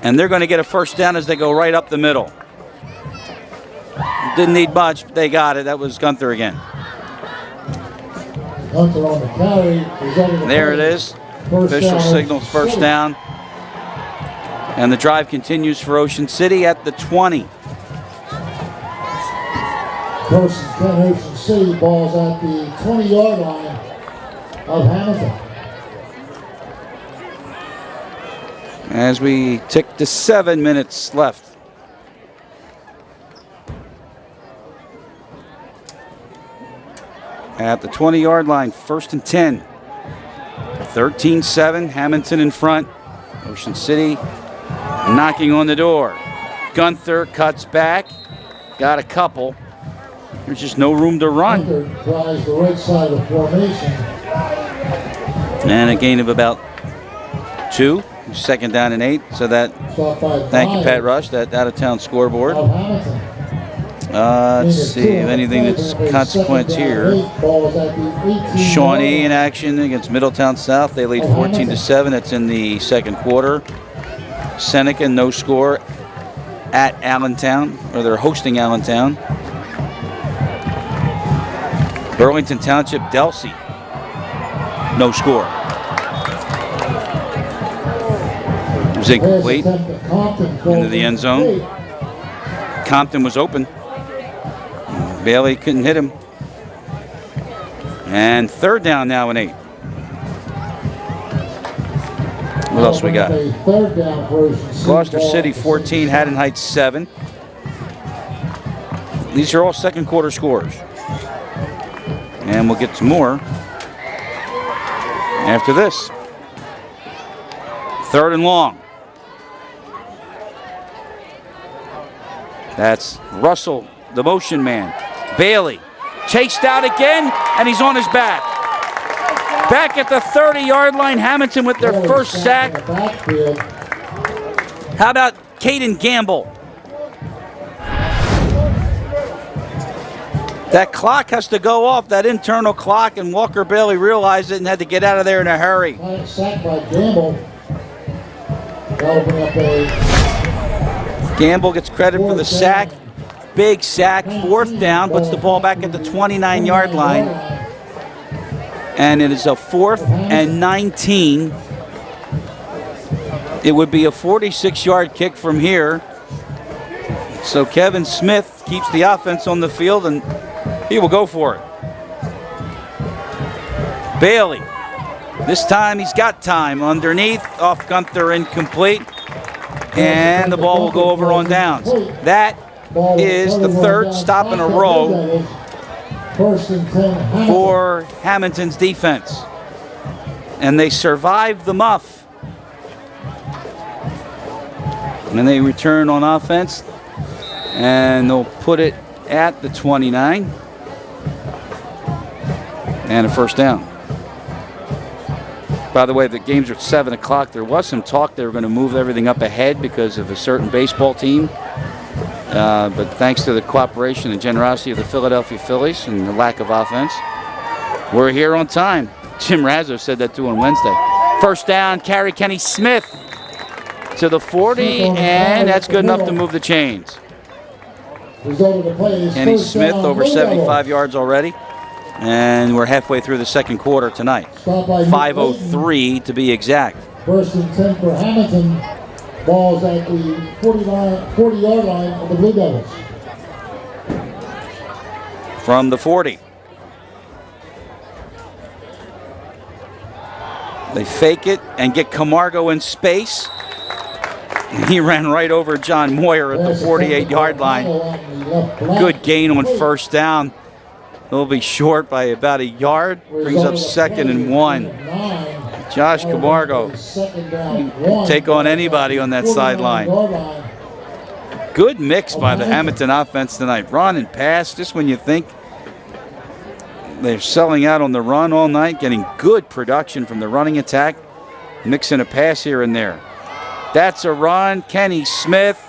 And they're going to get a 1st down as they go right up the middle. Didn't need much, but they got it. That was Gunther again. Gunther on the carry. There it is. Official signals 1st down. And the drive continues for Ocean City at the 20. First and 10, Ocean City. Ball's at the 20-yard line of Hammonton. as we tick to 7 minutes left. At the 20-yard line, 1st and 10. 13-7, Hammonton in front. Ocean City knocking on the door. Gunther cuts back. Got a couple. There's just no room to run. Gunther tries the right side of formation. And a gain of about 2. 2nd down and 8. So that, thank you, Pat Rush, that out-of-town scoreboard. Let's see if anything that's consequence here. Shawnee in action against Middletown South. They lead 14-7. That's in the 2nd quarter. Seneca, no score at Allentown, or they're hosting Allentown. Burlington Township, Delsey, no score. It was incomplete. Into the end zone. Compton was open. Bailey couldn't hit him. And 3rd down now and 8. What else we got? Gloucester City 14, Haddon Heights 7. These are all 2nd quarter scores. And we'll get some more after this. 3rd and long. That's Russell, the motion man. Bailey chased out again, and he's on his back. Back at the 30-yard line, Hammonton with their first sack. How about Caden Gamble? That clock has to go off, that internal clock, and Walker Bailey realized it and had to get out of there in a hurry. Sack by Gamble. Gamble gets credit for the sack. Big sack, 4th down, puts the ball back at the 29-yard line. And it is a 4th and 19. It would be a 46-yard kick from here. So Kevin Smith keeps the offense on the field, and he will go for it. Bailey, this time he's got time. Underneath, off Gunther, incomplete. And the ball will go over on downs. That is the 3rd stop in a row for Hammonton's defense. And they survive the muff. And they return on offense. And they'll put it at the 29. And a 1st down. By the way, the games are at 7 o'clock. There was some talk they were going to move everything up ahead because of a certain baseball team. But thanks to the cooperation and generosity of the Philadelphia Phillies and the lack of offense, we're here on time. Jim Razzo said that too on Wednesday. 1st down, carry Kenny Smith to the 40, and that's good enough to move the chains. Kenny Smith over 75 yards already. And we're halfway through the 2nd quarter tonight. 5:03 to be exact. 1st and 10 for Hammonton. Ball's at the 40-yard line of the Blue Devils. From the 40. They fake it and get Camargo in space. He ran right over John Moyer at the 48-yard line. Good gain on 1st down. He'll be short by about a yard. Brings up 2nd and 1. Josh Camargo can take on anybody on that sideline. Good mix by the Hammonton offense tonight. Run and pass, just when you think they're selling out on the run all night, getting good production from the running attack, mixing a pass here and there. That's a run. Kenny Smith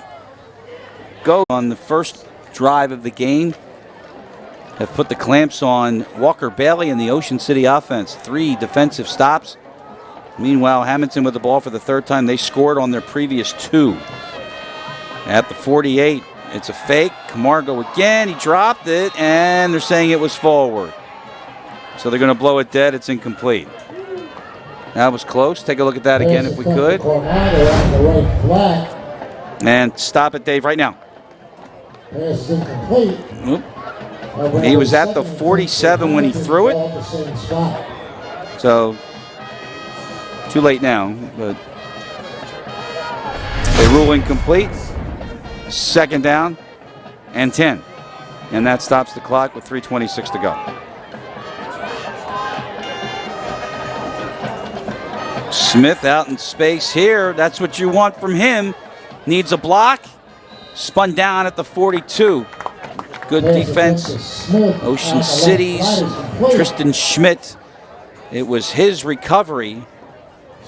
goes on the first drive of the game. Have put the clamps on Walker Bailey and the Ocean City offense. 3 defensive stops. Meanwhile, Hammonton with the ball for the 3rd time. They scored on their previous 2. At the 48, it's a fake. Camargo again. He dropped it, and they're saying it was forward. So they're going to blow it dead. It's incomplete. That was close. Take a look at that again if we could. And stop it, Dave, right now. Pass is incomplete. Oop. He was at the 47 when he threw it. So, too late now. But They rule incomplete. Second down and 10. And that stops the clock with 3:26 to go. Smith out in space here. That's what you want from him. Needs a block. Spun down at the 42. Good defense. Ocean City's Tristan Schmidt. It was his recovery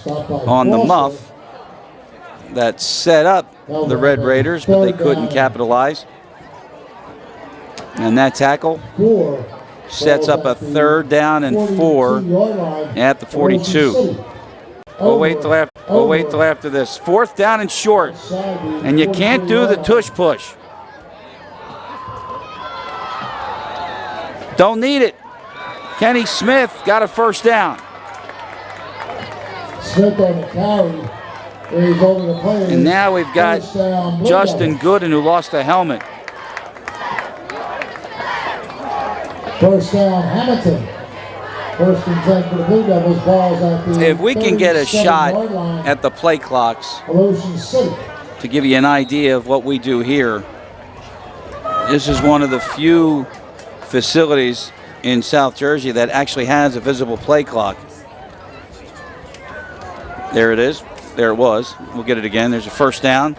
on the muff that set up the Red Raiders, but they couldn't capitalize. And that tackle sets up a 3rd down and 4 at the 42. We'll wait till after this. 4th down and short. And you can't do the tush push. Don't need it. Kenny Smith got a 1st down. Smith on the carry. He's over the play. And now we've got Justin Gooden, who lost a helmet. 1st down, Hammonton. 1st and 10 for the Blue Devils. Balls at the If we can get a shot line. at the play clocks Ocean City. to give you an idea of what we do here, this is one of the few facilities in South Jersey that actually has a visible play clock. There it is. There it was. We'll get it again. There's a 1st down.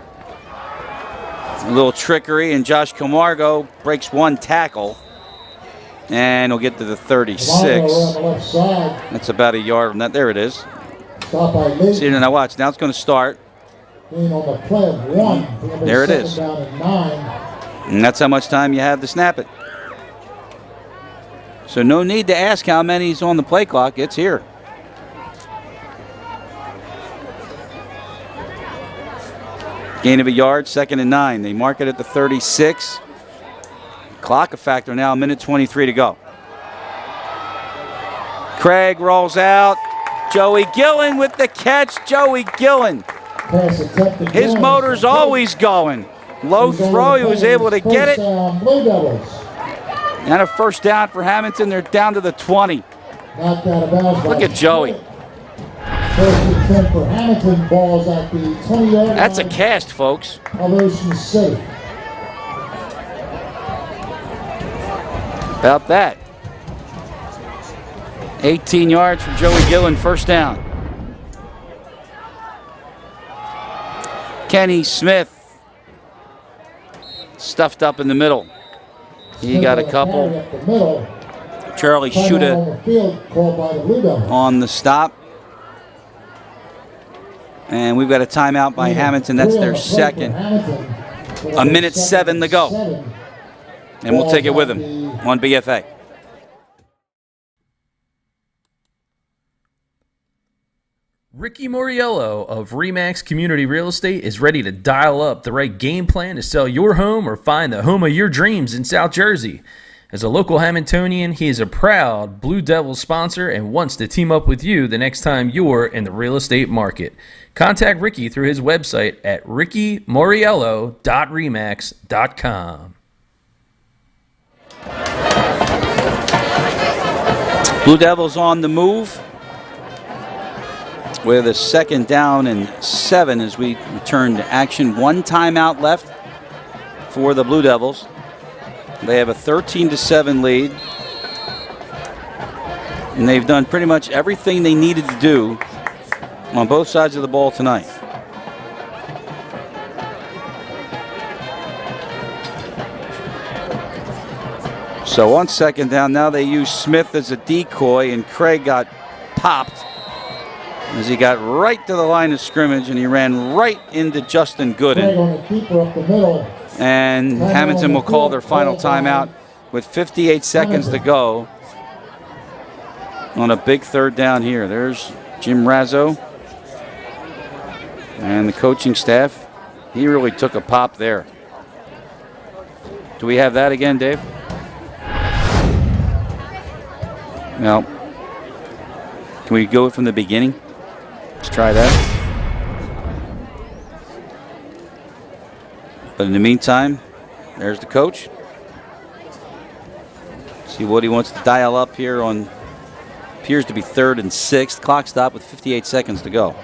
A little trickery, and Josh Camargo breaks 1 tackle. And we'll get to the 36. That's about a yard from that. There it is. See, now watch. Now it's going to start. There it is. And that's how much time you have to snap it. So no need to ask how many's on the play clock. It's here. Gain of a yard, 2nd and 9. They mark it at the 36. Clock a factor now, 1:23 to go. Craig rolls out. Joey Gillen with the catch. Joey Gillen. His motor's always going. Low throw, he was able to get it. And a 1st down for Hammonton. They're down to the 20. Look at Joey. 1st and 10 for Hammonton. Balls at the 20-yard line. That's a cast, folks. Ocean City. About that. 18 yards for Joey Gillen, 1st down. Kenny Smith stuffed up in the middle. He got a couple. Charlie Shuda on the stop. And we've got a timeout by Hammonton. That's their 2nd. 1:07 to go. And we'll take it with them on BFA. Ricky Moriello of Remax Community Real Estate is ready to dial up the right game plan to sell your home or find the home of your dreams in South Jersey. As a local Hammontonian, he is a proud Blue Devils sponsor and wants to team up with you the next time you're in the real estate market. Contact Ricky through his website at rickymoriello.remax.com. Blue Devils on the move with a 2nd down and 7 as we return to action. 1 timeout left for the Blue Devils. They have a 13-7 lead. And they've done pretty much everything they needed to do on both sides of the ball tonight. So on 2nd down, now they use Smith as a decoy, and Craig got popped as he got right to the line of scrimmage, and he ran right into Justin Gooden. And Hammonton will call their final timeout with 58 seconds to go on a big 3rd down here. There's Jim Razzo and the coaching staff. He really took a pop there. Do we have that again, Dave? No. Can we go from the beginning? Let's try that. But in the meantime, there's the coach. See what he wants to dial up here on, appears to be 3rd and 6. Clock stop with 58 seconds to go.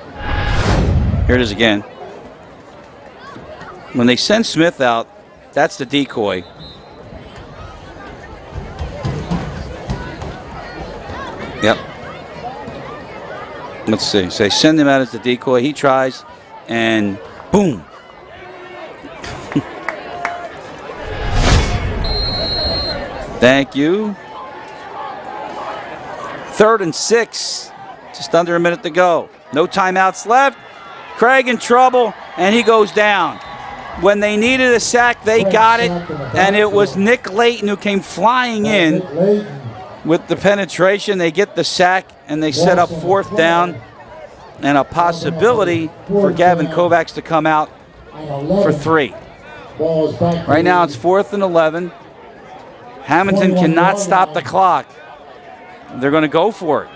Here it is again. When they send Smith out, that's the decoy. Yep. Let's see. So they send him out as the decoy. He tries, and boom. Thank you. 3rd and 6. Just under a minute to go. No timeouts left. Craig in trouble, and he goes down. When they needed a sack, they got it, and it was Nick Layton who came flying in with the penetration. They get the sack, and they set up 4th down, and a possibility for Gavin Kovacs to come out for 3. Right now it's 4th and 11. Hammonton cannot stop the clock. They're going to go for it.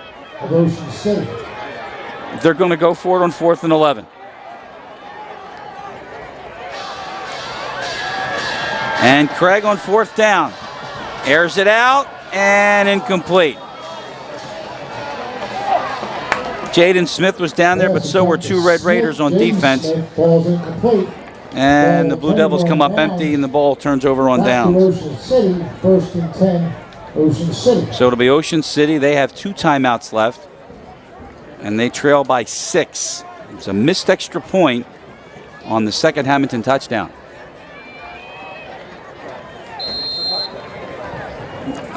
They're going to go for it on 4th and 11. And Craig on 4th down. Airs it out and incomplete. Jaden Smith was down there, but so were 2 Red Raiders on defense. And the Blue Devils come up empty, and the ball turns over on downs. Ocean City, 1st and 10, Ocean City. So it'll be Ocean City. They have 2 timeouts left, and they trail by 6. It's a missed extra point on the second Hammonton touchdown.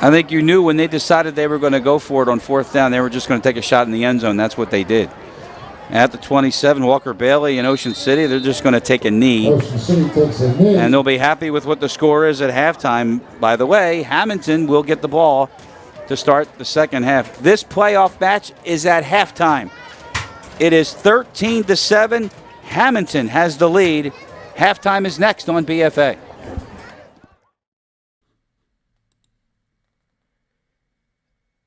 I think you knew when they decided they were going to go for it on 4th down, they were just going to take a shot in the end zone. That's what they did. At the 27, Walker Bailey in Ocean City, they're just going to take a knee. Ocean City takes a knee. And they'll be happy with what the score is at halftime. By the way, Hammonton will get the ball to start the second half. This playoff match is at halftime. It is 13-7. Hammonton has the lead. Halftime is next on BFA.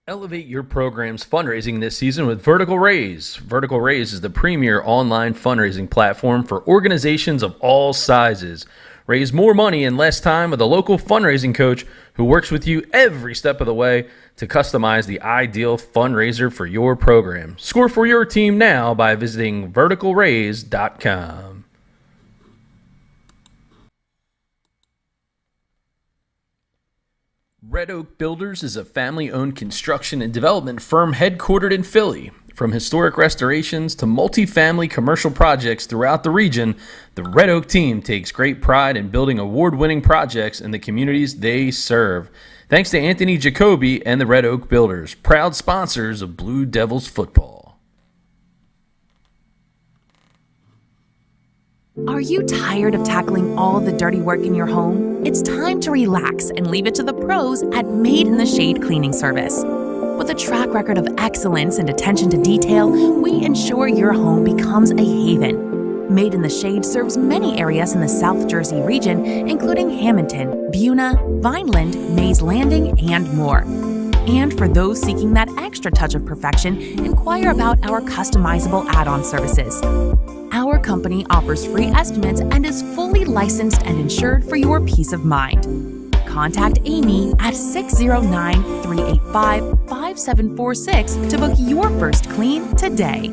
Elevate your program's fundraising this season with Vertical Raise. Vertical Raise is the premier online fundraising platform for organizations of all sizes. Raise more money in less time with a local fundraising coach who works with you every step of the way to customize the ideal fundraiser for your program. Score for your team now by visiting verticalraise.com. Red Oak Builders is a family-owned construction and development firm headquartered in Philly. From historic restorations to multi-family commercial projects throughout the region, the Red Oak team takes great pride in building award-winning projects in the communities they serve. Thanks to Anthony Jacoby and the Red Oak Builders, proud sponsors of Blue Devils football. Are you tired of tackling all the dirty work in your home? It's time to relax and leave it to the pros at Made in the Shade Cleaning Service. With a track record of excellence and attention to detail, we ensure your home becomes a haven. Made in the Shade serves many areas in the South Jersey region, including Hammonton, Buna, Vineland, Mays Landing, and more. And for those seeking that extra touch of perfection, inquire about our customizable add-on services. Our company offers free estimates and is fully licensed and insured for your peace of mind. Contact Amy at 609-385-5746 to book your first clean today.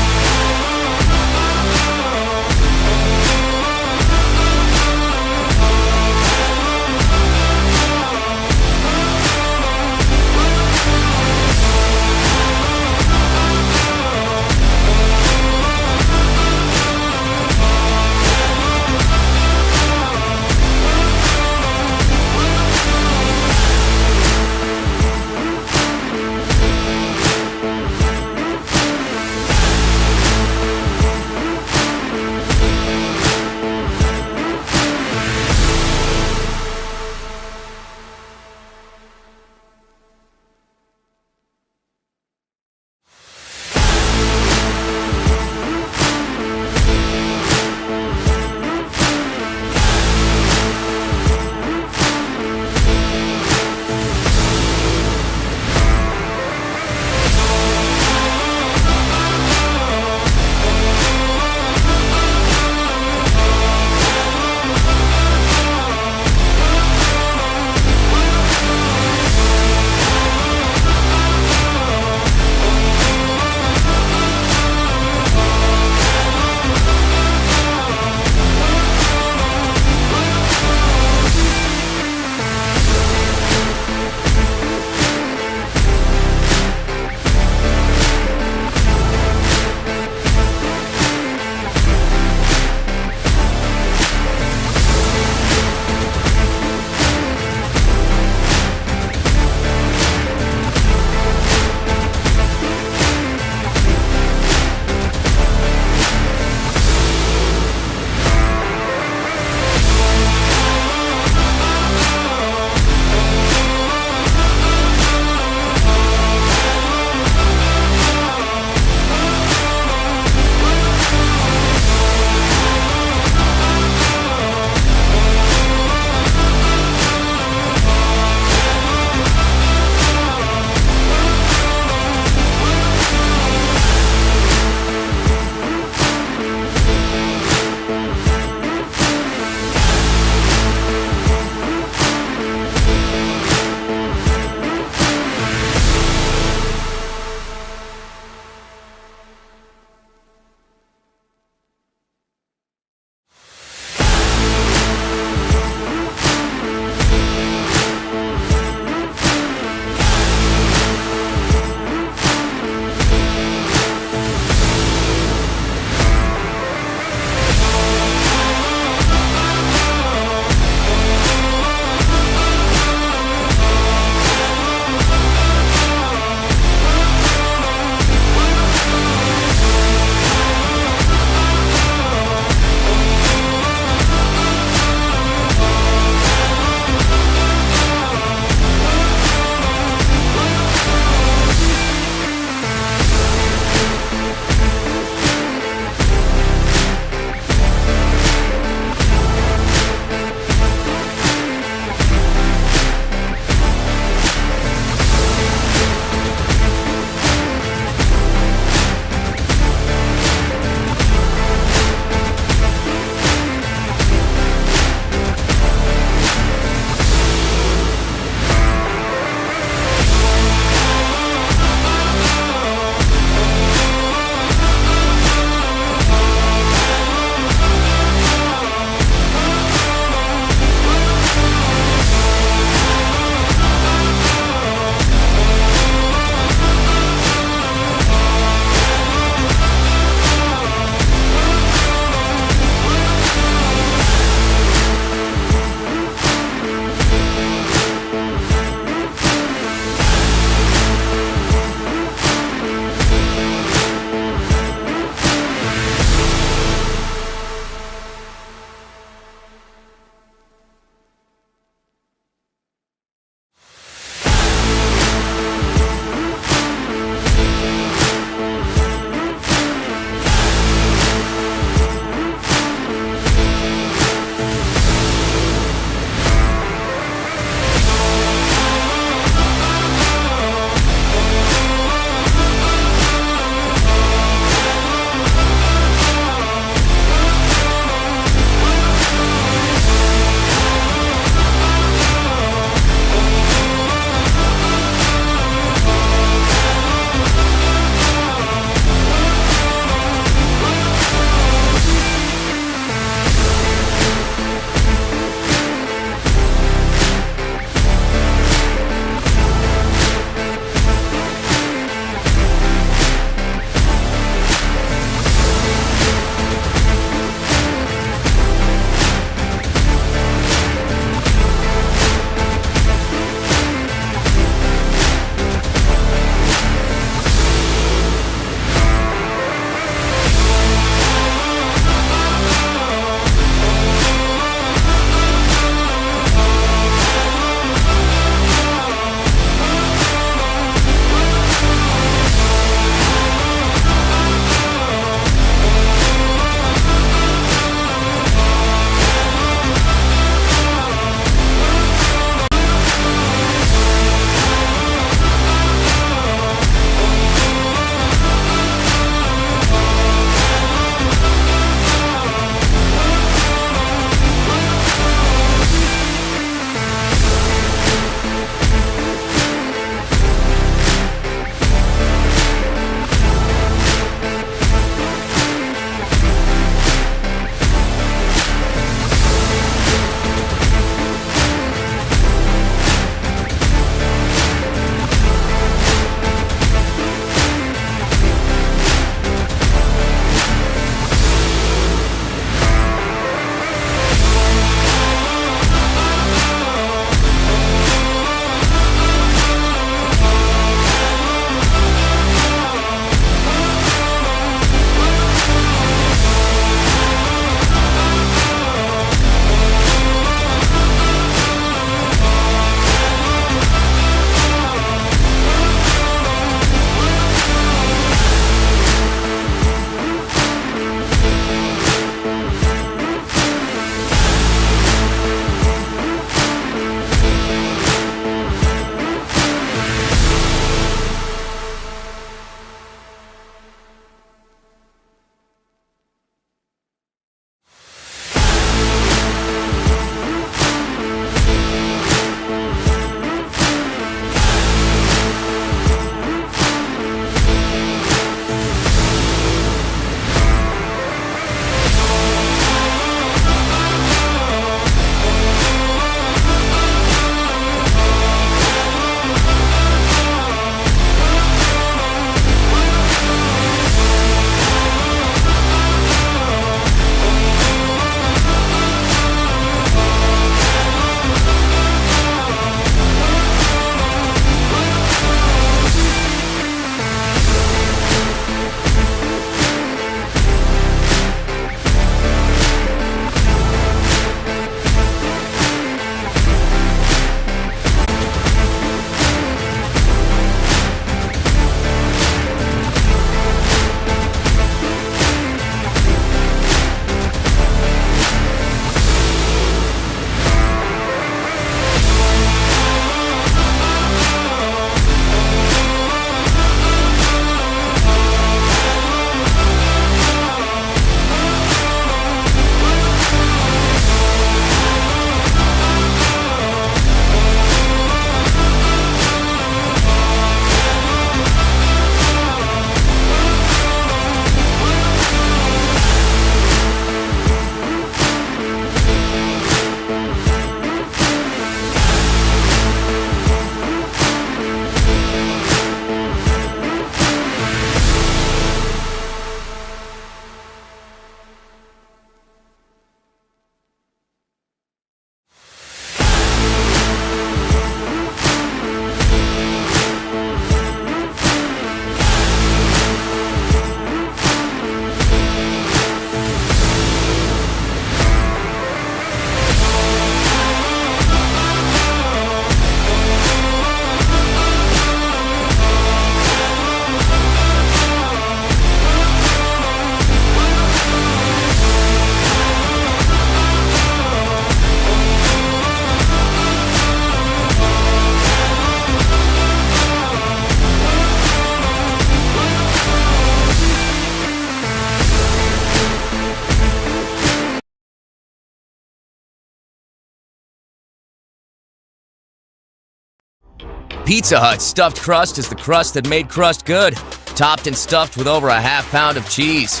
Pizza Hut's stuffed crust is the crust that made crust good, topped and stuffed with over a half-pound of cheese.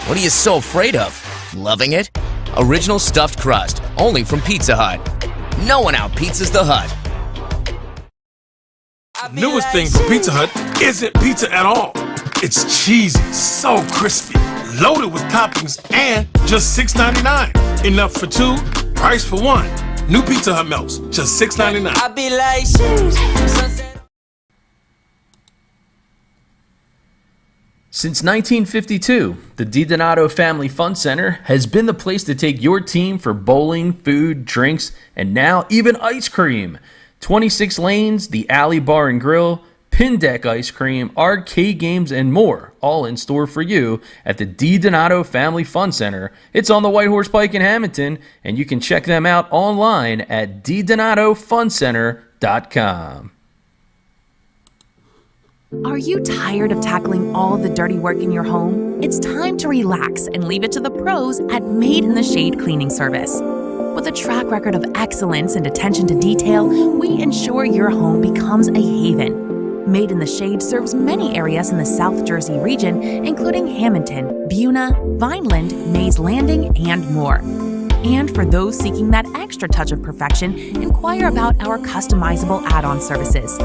What are you so afraid of? Loving it? Original stuffed crust, only from Pizza Hut. No one out-pizzas the Hut. Newest thing from Pizza Hut isn't pizza at all. It's cheesy, so crispy, loaded with toppings, and just $6.99. Enough for two, price for one. New Pizza Hut melts, just $6.99. I be like, sunset. Since 1952, the DiDonato Family Fun Center has been the place to take your team for bowling, food, drinks, and now even ice cream. 26 lanes, the Alley Bar and Grill, pin deck ice cream, arcade games, and more, all in store for you at the DiDonato Family Fun Center. It's on the White Horse Pike in Hammonton, and you can check them out online at DiDonatoFunCenter.com. Are you tired of tackling all the dirty work in your home? It's time to relax and leave it to the pros at Made in the Shade Cleaning Service. With a track record of excellence and attention to detail, we ensure your home becomes a haven. Made in the Shade serves many areas in the South Jersey region, including Hammonton, Buna, Vineland, Mays Landing, and more. And for those seeking that extra touch of perfection, inquire about our customizable add-on services.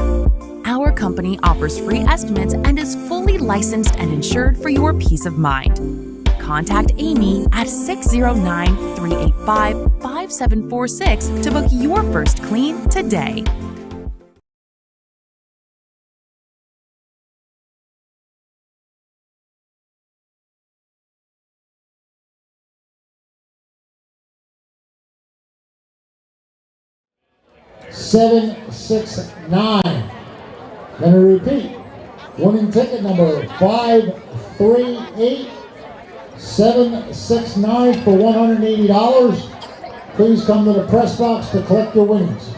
Our company offers free estimates and is fully licensed and insured for your peace of mind. Contact Amy at 609-385-5746 to book your first clean today. Seven, 6, 9. Let me repeat. Winning ticket number 538 769 for $180. Please come to the press box to collect your winnings.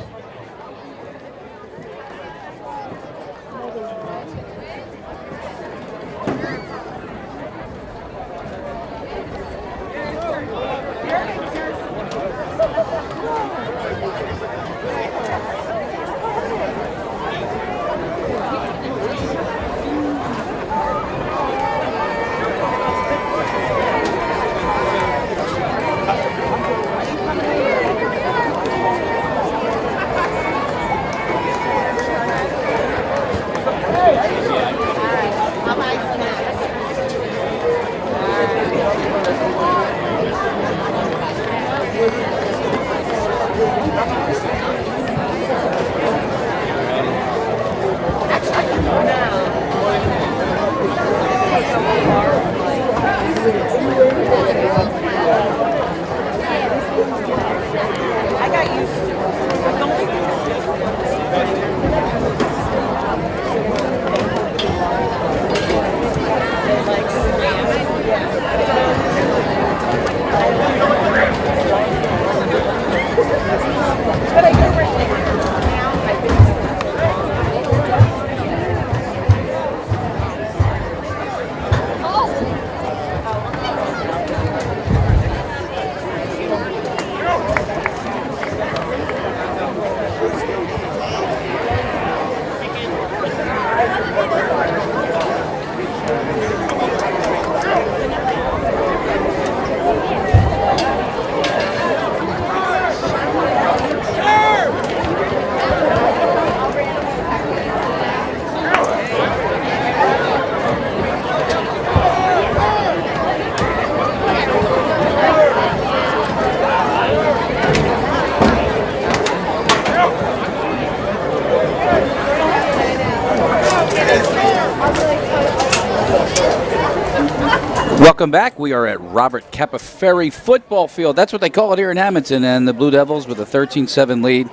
Welcome back. We are at Robert Capaferri Football Field. That's what they call it here in Hammonton. And the Blue Devils with a 13-7 lead.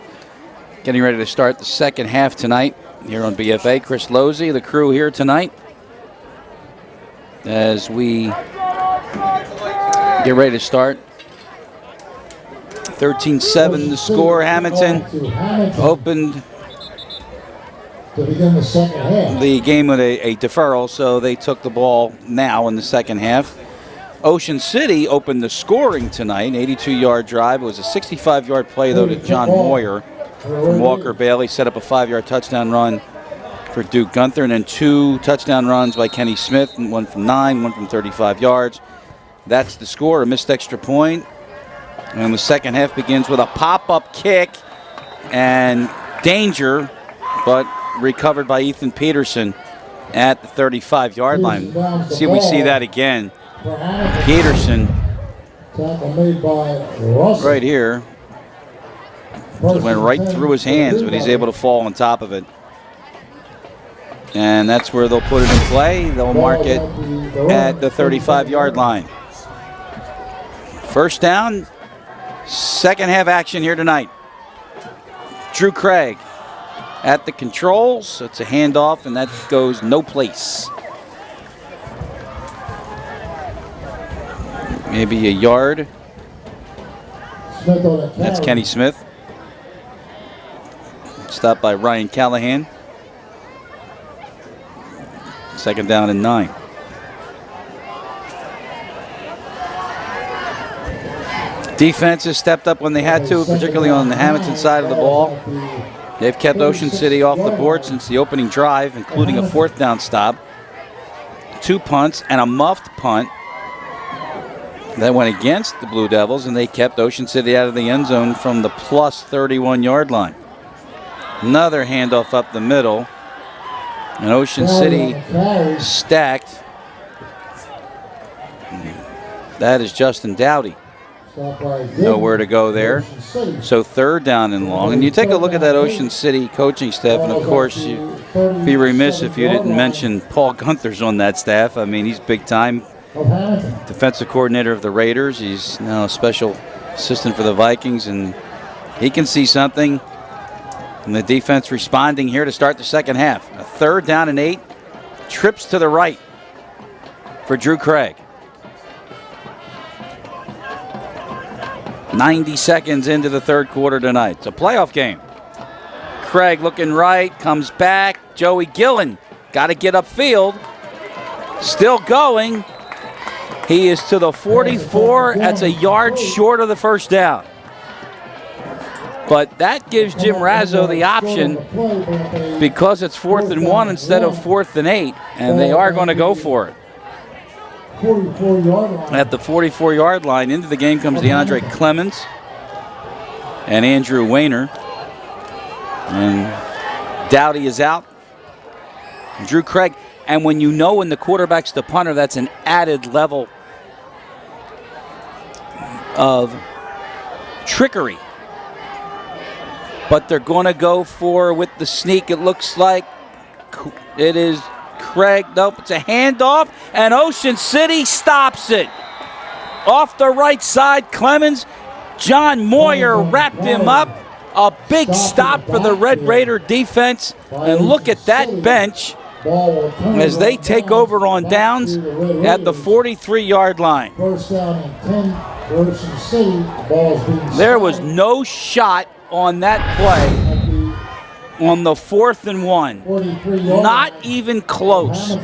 Getting ready to start the second half tonight here on BFA. Chris Lozzi, the crew here tonight. As we get ready to start. 13-7 the score. Hammonton opened To begin the second half. the game with a deferral, so they took the ball now in the second half. Ocean City opened the scoring tonight, 82-yard drive. It was a 65-yard play, though, to John Moyer. from Walker Bailey, set up a 5-yard touchdown run for Duke Gunther, and then 2 touchdown runs by Kenny Smith, and 1 from 9, 1 from 35 yards. That's the score, a missed extra point. And the second half begins with a pop-up kick and danger, but recovered by Ethan Peterson at the 35-yard line. See if we see that again. Peterson right here. It went right through his hands, but he's able to fall on top of it. And that's where they'll put it in play. They'll mark it at the 35-yard line. First down, second half action here tonight. Drew Craig at the controls. It's a handoff, and that goes no place. Maybe a yard. That's Kenny Smith. Stopped by Ryan Callahan. Second down and 9. Defense has stepped up when they had to, particularly on the Hammonton side of the ball. They've kept Ocean City off the board since the opening drive, including a 4th down stop, 2 punts, and a muffed punt that went against the Blue Devils, and they kept Ocean City out of the end zone from the plus 31-yard line. Another handoff up the middle, and Ocean City stacked. That is Justin Dowdy. Nowhere to go there. So 3rd down and long. And you take a look at that Ocean City coaching staff, and of course you'd be remiss if you didn't mention Paul Gunther's on that staff. I mean, he's big time. Defensive coordinator of the Raiders. He's now a special assistant for the Vikings, and he can see something. And the defense responding here to start the second half. A 3rd down and 8. Trips to the right for Drew Craig. 90 seconds into the third quarter tonight. It's a playoff game. Craig looking right, comes back. Joey Gillen got to get upfield. Still going. He is to the 44. That's a yard short of the first down. But that gives Jim Razzo the option, because it's 4th and 1 instead of 4th and 8, and they are going to go for it. At the 44-yard line, into the game comes DeAndre Clemens and Andrew Wayner. And Dowdy is out. Drew Craig. And when you know when the quarterback's the punter, that's an added level of trickery. But they're going to go for, with the sneak, it looks like it is Craig. Nope, it's a handoff, and Ocean City stops it. Off the right side, Clemens. John Moyer wrapped him up. A big stop for the Red Raider defense. And look at that bench as they take over on downs at the 43-yard line. There was no shot on that play on the 4th and 1. Not even close.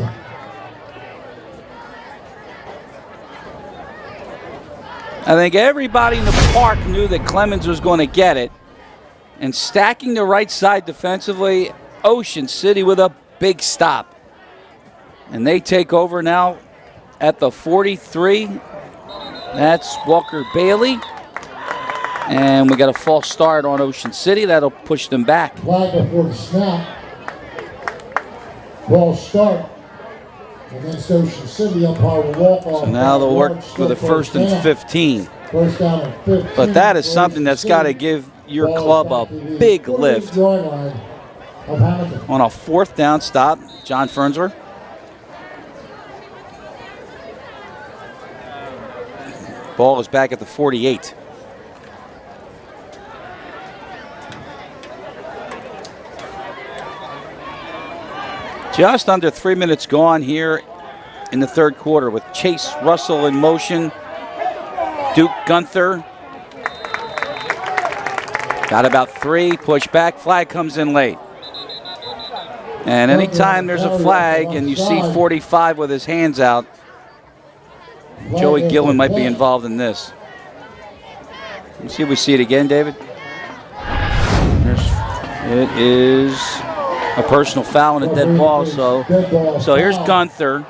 I think everybody in the park knew that Clemens was going to get it. And stacking the right side defensively, Ocean City with a big stop. And they take over now at the 43. That's Walker Bailey. And we got a false start on Ocean City. That'll push them back. Flag before the snap. False start against Ocean City. Umpire will walk off. So now they'll work with a 1st and 15. First down and 15. But that is something that's got to give your club a big lift. On a 4th down stop, John Fernsler. Ball is back at the 48. Just under 3 minutes gone here in the third quarter with Chase Russell in motion. Duke Gunther got about 3, push back, flag comes in late. And anytime there's a flag and you see 45 with his hands out, Joey Gillen might be involved in this. Let's see if we see it again, David. There's It is a personal foul and a dead ball. So here's Gunther.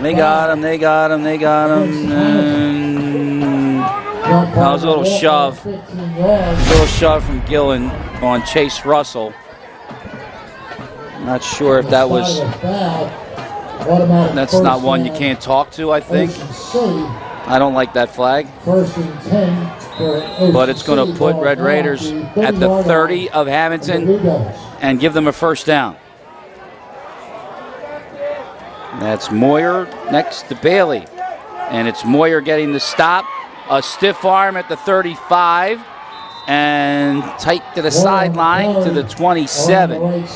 They got him. And that was a little shove. From Gillen on Chase Russell. Not sure if that was. That's not one you can't talk to, I think. I don't like that flag. But it's going to put Red Raiders at the 30 of Hammonton and give them a first down. That's Moyer next to Bailey. And it's Moyer getting the stop. A stiff arm at the 35. And tight to the sideline to the 27.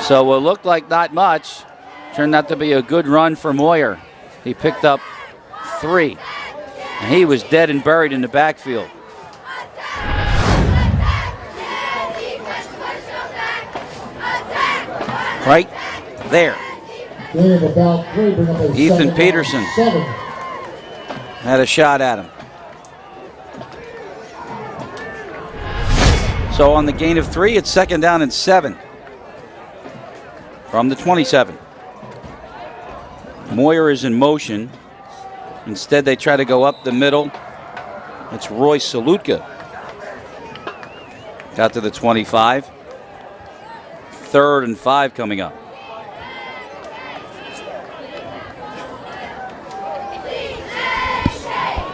So it looked like not much. Turned out to be a good run for Moyer. He picked up 3. And he was dead and buried in the backfield. Right there. Ethan Peterson had a shot at him. So on the gain of 3, it's 2nd down and 7 from the 27. Moyer is in motion. Instead, they try to go up the middle. It's Roy Salutka. Got to the 25. 3rd and 5 coming up.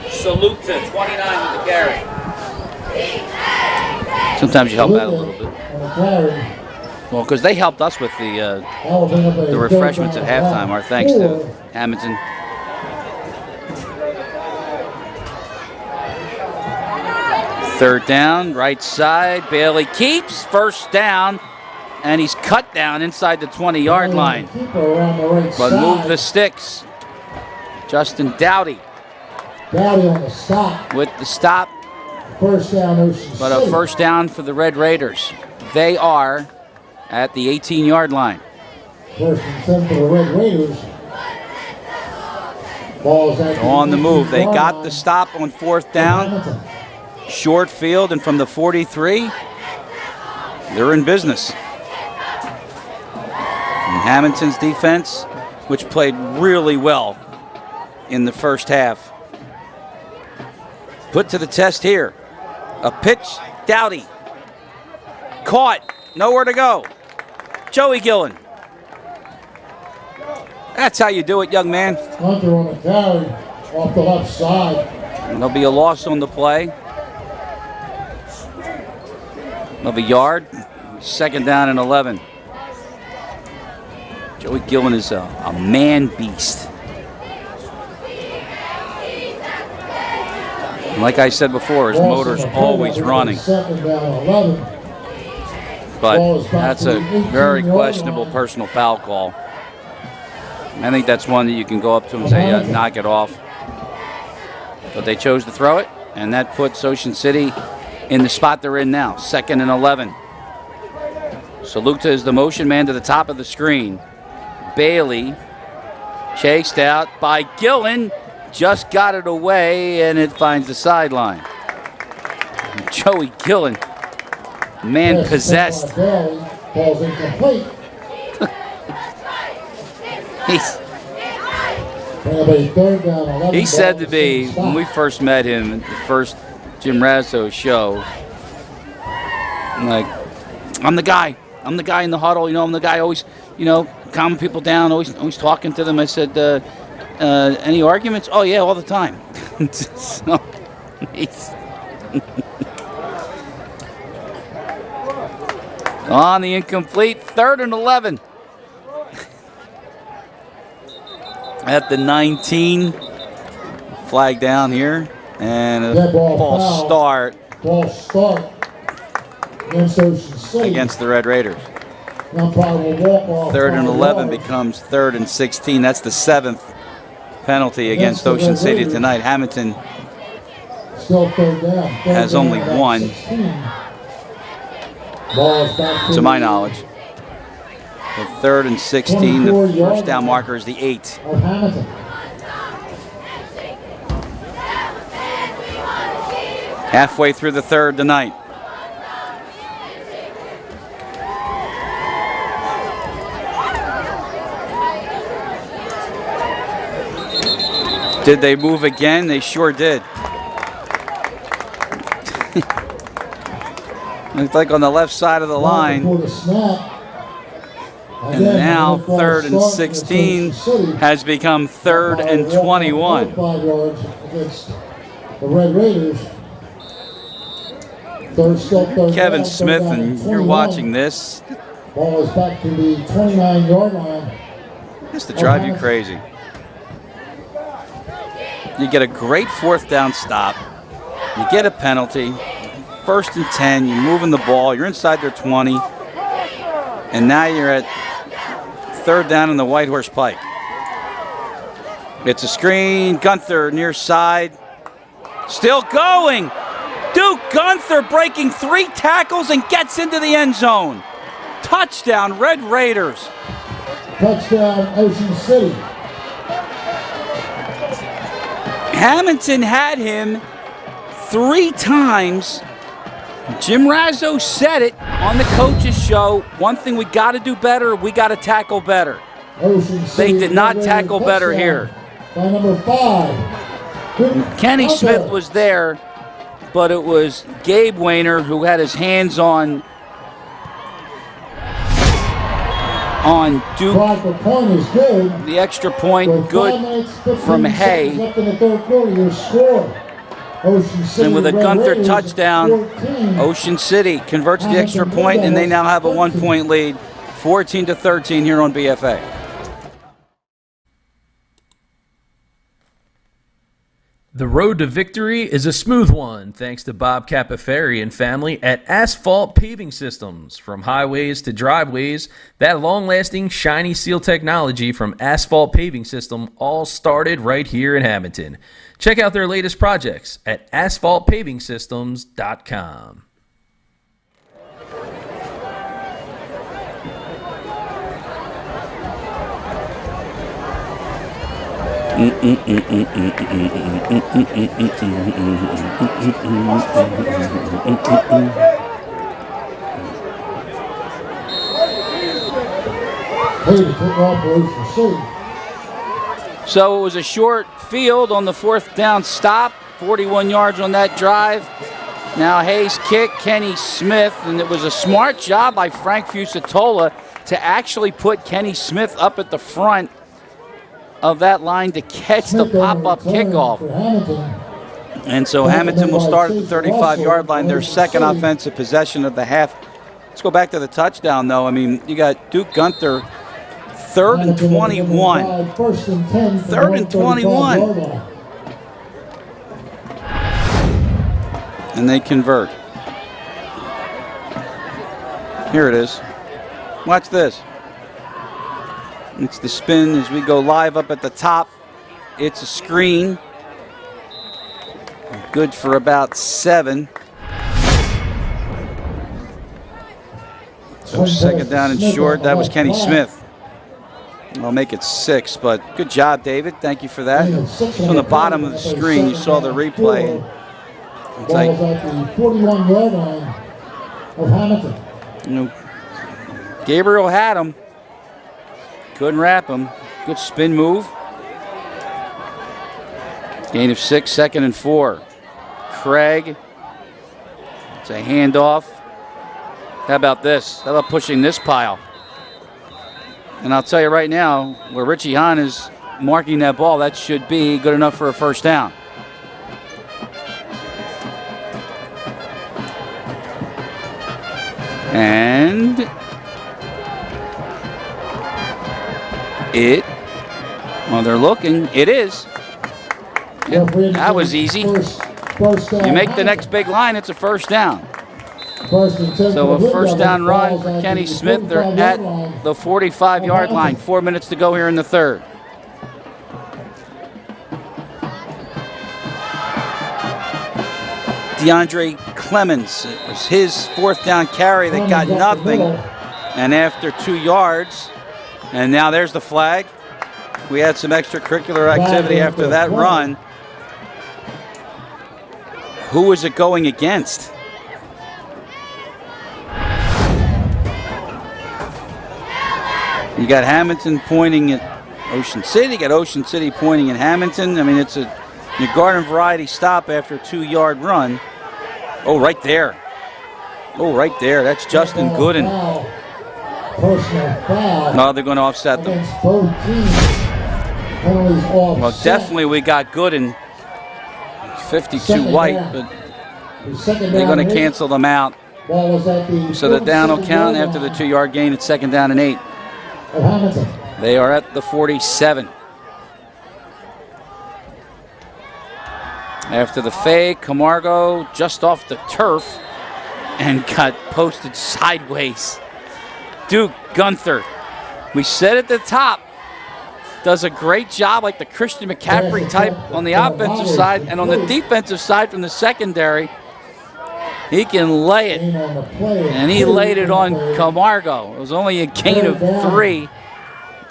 Salutka, 29 with the carry. Sometimes you help out a little bit. Well, because they helped us with the refreshments at halftime. Our thanks to Hammonton. Third down, right side. Bailey keeps. First down. And he's cut down inside the 20-yard line. But move the sticks. Justin Dowdy. Dowdy on the stop. With the stop. First down, but a first down for the Red Raiders. They are at the 18-yard line. 1st and 7 for the Red Raiders. Ball's on the move. They got the stop on 4th down. Short field, and from the 43, they're in business. And Hammonton's defense, which played really well in the first half, put to the test here. A pitch, Dowdy. Caught, nowhere to go. Joey Gillen. That's how you do it, young man. Hunter on the carry off the left side. And there'll be a loss on the play of a yard. 2nd down and 11. Joey Gillen is a man beast. And like I said before, his motor's always running. But that's a very questionable personal foul call. I think that's one that you can go up to him and say, yeah, knock it off. But they chose to throw it, and that puts Ocean City in the spot they're in now, 2nd and 11. Salutka is the motion man to the top of the screen. Bailey chased out by Gillen, just got it away, and it finds the sideline. Joey Gillen, man possessed. Ball's incomplete. He said to me when we first met him at the first Jim Razzo show, like, I'm the guy in the huddle, I'm the guy always, calming people down, always talking to them. I said, any arguments? Oh yeah, all the time. So, on the incomplete, 3rd and 11. At the 19, flag down here, and a false start against the Red Raiders. 3rd and 11 becomes 3rd and 16. That's the 7th penalty against Ocean City tonight. Hammonton has only 1, to my knowledge. The 3rd and 16, the first down marker is the 8. Halfway through the 3rd tonight. Did they move again? They sure did. Looked like on the left side of the line. And now 3rd and 16 has become 3rd and 21. 5 yards against the Red Raiders. Kevin Smith, and you're watching this. Ball is back to the 29-yard line. Just to drive you crazy. You get a great 4th down stop. You get a penalty. 1st and 10. You're moving the ball. You're inside their 20. And now you're at 3rd down in the White Horse Pike. It's a screen. Gunther near side. Still going. Duke Gunther breaking 3 tackles and gets into the end zone. Touchdown, Red Raiders. Touchdown, Ocean City. Hammonton had him 3 times. Jim Razzo said it on the coaches show. One thing we got to do better, we got to tackle better. They did not tackle better here. By number 5. Kenny Smith was there, but it was Gabe Wayner who had his hands on Duke. The extra point, good from Hay. And with a Gunther touchdown, Ocean City converts the extra point, and they now have a 1-point lead, 14-13 here on BFA. The road to victory is a smooth one thanks to Bob Capaferi and family at Asphalt Paving Systems. From highways to driveways, that long-lasting shiny seal technology from Asphalt Paving System all started right here in Hammonton. Check out their latest projects at asphaltpavingsystems.com. So it was a short field on the 4th down stop, 41 yards on that drive. Now Hayes kick, Kenny Smith, and it was a smart job by Frank Fusatola to actually put Kenny Smith up at the front of that line to catch the pop-up kickoff. And so Hammonton will start at the 35-yard line, their second offensive possession of the half. Let's go back to the touchdown, though. I mean, you got Duke Gunther, 3rd and 21. 3rd and 21. And they convert. Here it is. Watch this. It's the spin as we go live up at the top. It's a screen. Good for about 7. So 2nd down and short. That was Kenny Smith. I'll make it 6, but good job, David. Thank you for that. It's on the bottom of the screen. You saw the replay. It's like, at the 41-yard line of Hammonton. You know, Gabriel had him. Couldn't wrap him. Good spin move. Gain of 6, 2nd and 4. Craig. It's a handoff. How about this? How about pushing this pile? And I'll tell you right now, where Richie Hahn is marking that ball, that should be good enough for a 1st down. And well, they're looking. It is. Yep, that was easy. You make the next big line, it's a 1st down. So a 1st down run for Kenny Smith. They're at the 45-yard line. 4 minutes to go here in the 3rd. DeAndre Clemens, it was his 4th down carry that got nothing. And after 2 yards, and now there's the flag. We had some extracurricular activity after that run. Who was it going against? You got Hammonton pointing at Ocean City. Got Ocean City pointing at Hammonton. I mean, it's a garden variety stop after a 2-yard run. Oh, right there. Oh, right there. That's Justin Gooden. Personal foul. No, they're going to offset them. Against both teams. Penalties offset. Well, definitely we got Gooden. 52 white, but they're going to cancel them out. So the down will count after the 2-yard gain. It's 2nd down and 8. They are at the 47. After the fake, Camargo just off the turf and got posted sideways. Duke Gunther, we said at the top, does a great job like the Christian McCaffrey type on the offensive side, and on the defensive side from the secondary, he can lay it. And he laid it on Camargo. It was only a gain of 3,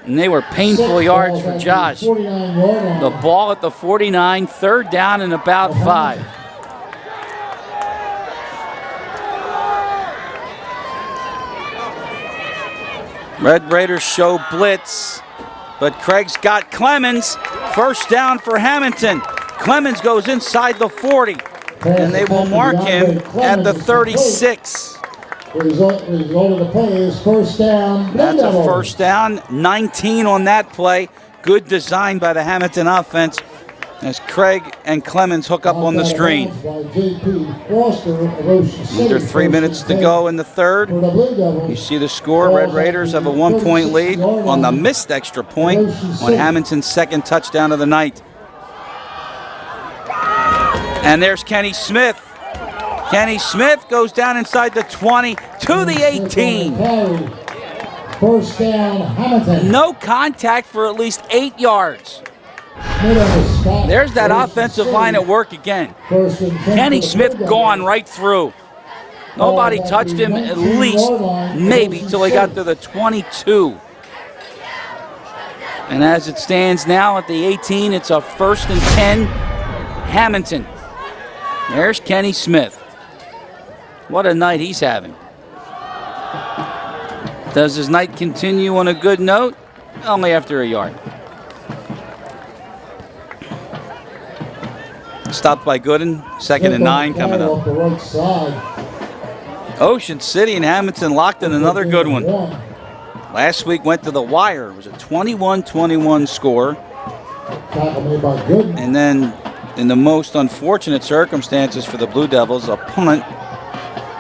and they were painful yards for Josh. The ball at the 49, 3rd down and about 5. Red Raiders show blitz, but Craig's got Clemens. 1st down for Hammonton. Clemens goes inside the 40, and they will mark him at the 36. The result of the play is 1st down. That's a 1st down, 19 on that play. Good design by the Hammonton offense as Craig and Clemens hook up on the screen. Under 3 minutes to go in the 3rd. You see the score. Red Raiders have a 1-point lead on the missed extra point on Hammonton's 2nd touchdown of the night. And there's Kenny Smith. Kenny Smith goes down inside the 20 to the 18. 1st down, Hammonton. No contact for at least 8 yards. There's that offensive line at work again. Kenny Smith gone right through. Nobody touched him at least, maybe, till he got to the 22. And as it stands now at the 18, it's a 1st and 10, Hammonton. There's Kenny Smith. What a night he's having. Does his night continue on a good note? Only after a yard. Stopped by Gooden. 2nd and 9 coming up. Ocean City and Hammonton locked in another good one. Last week went to the wire. It was a 21-21 score. And then in the most unfortunate circumstances for the Blue Devils, a punt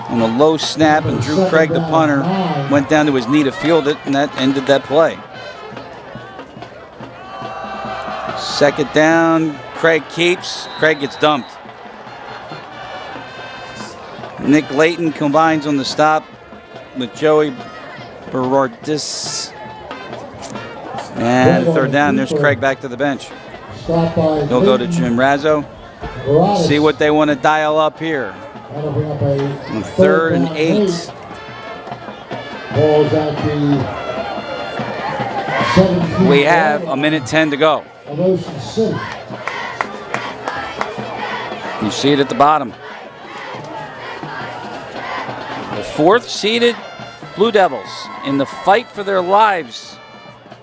on a low snap, and Drew Craig, the punter, went down to his knee to field it, and that ended that play. 2nd down, Craig keeps. Craig gets dumped. Nick Layton combines on the stop with Joey Berardis. And 3rd down, there's Craig back to the bench. He'll go to Jim Razzo. See what they want to dial up here. On 3rd and 8. We have a minute 10 to go. You see it at the bottom. The 4th seeded Blue Devils in the fight for their lives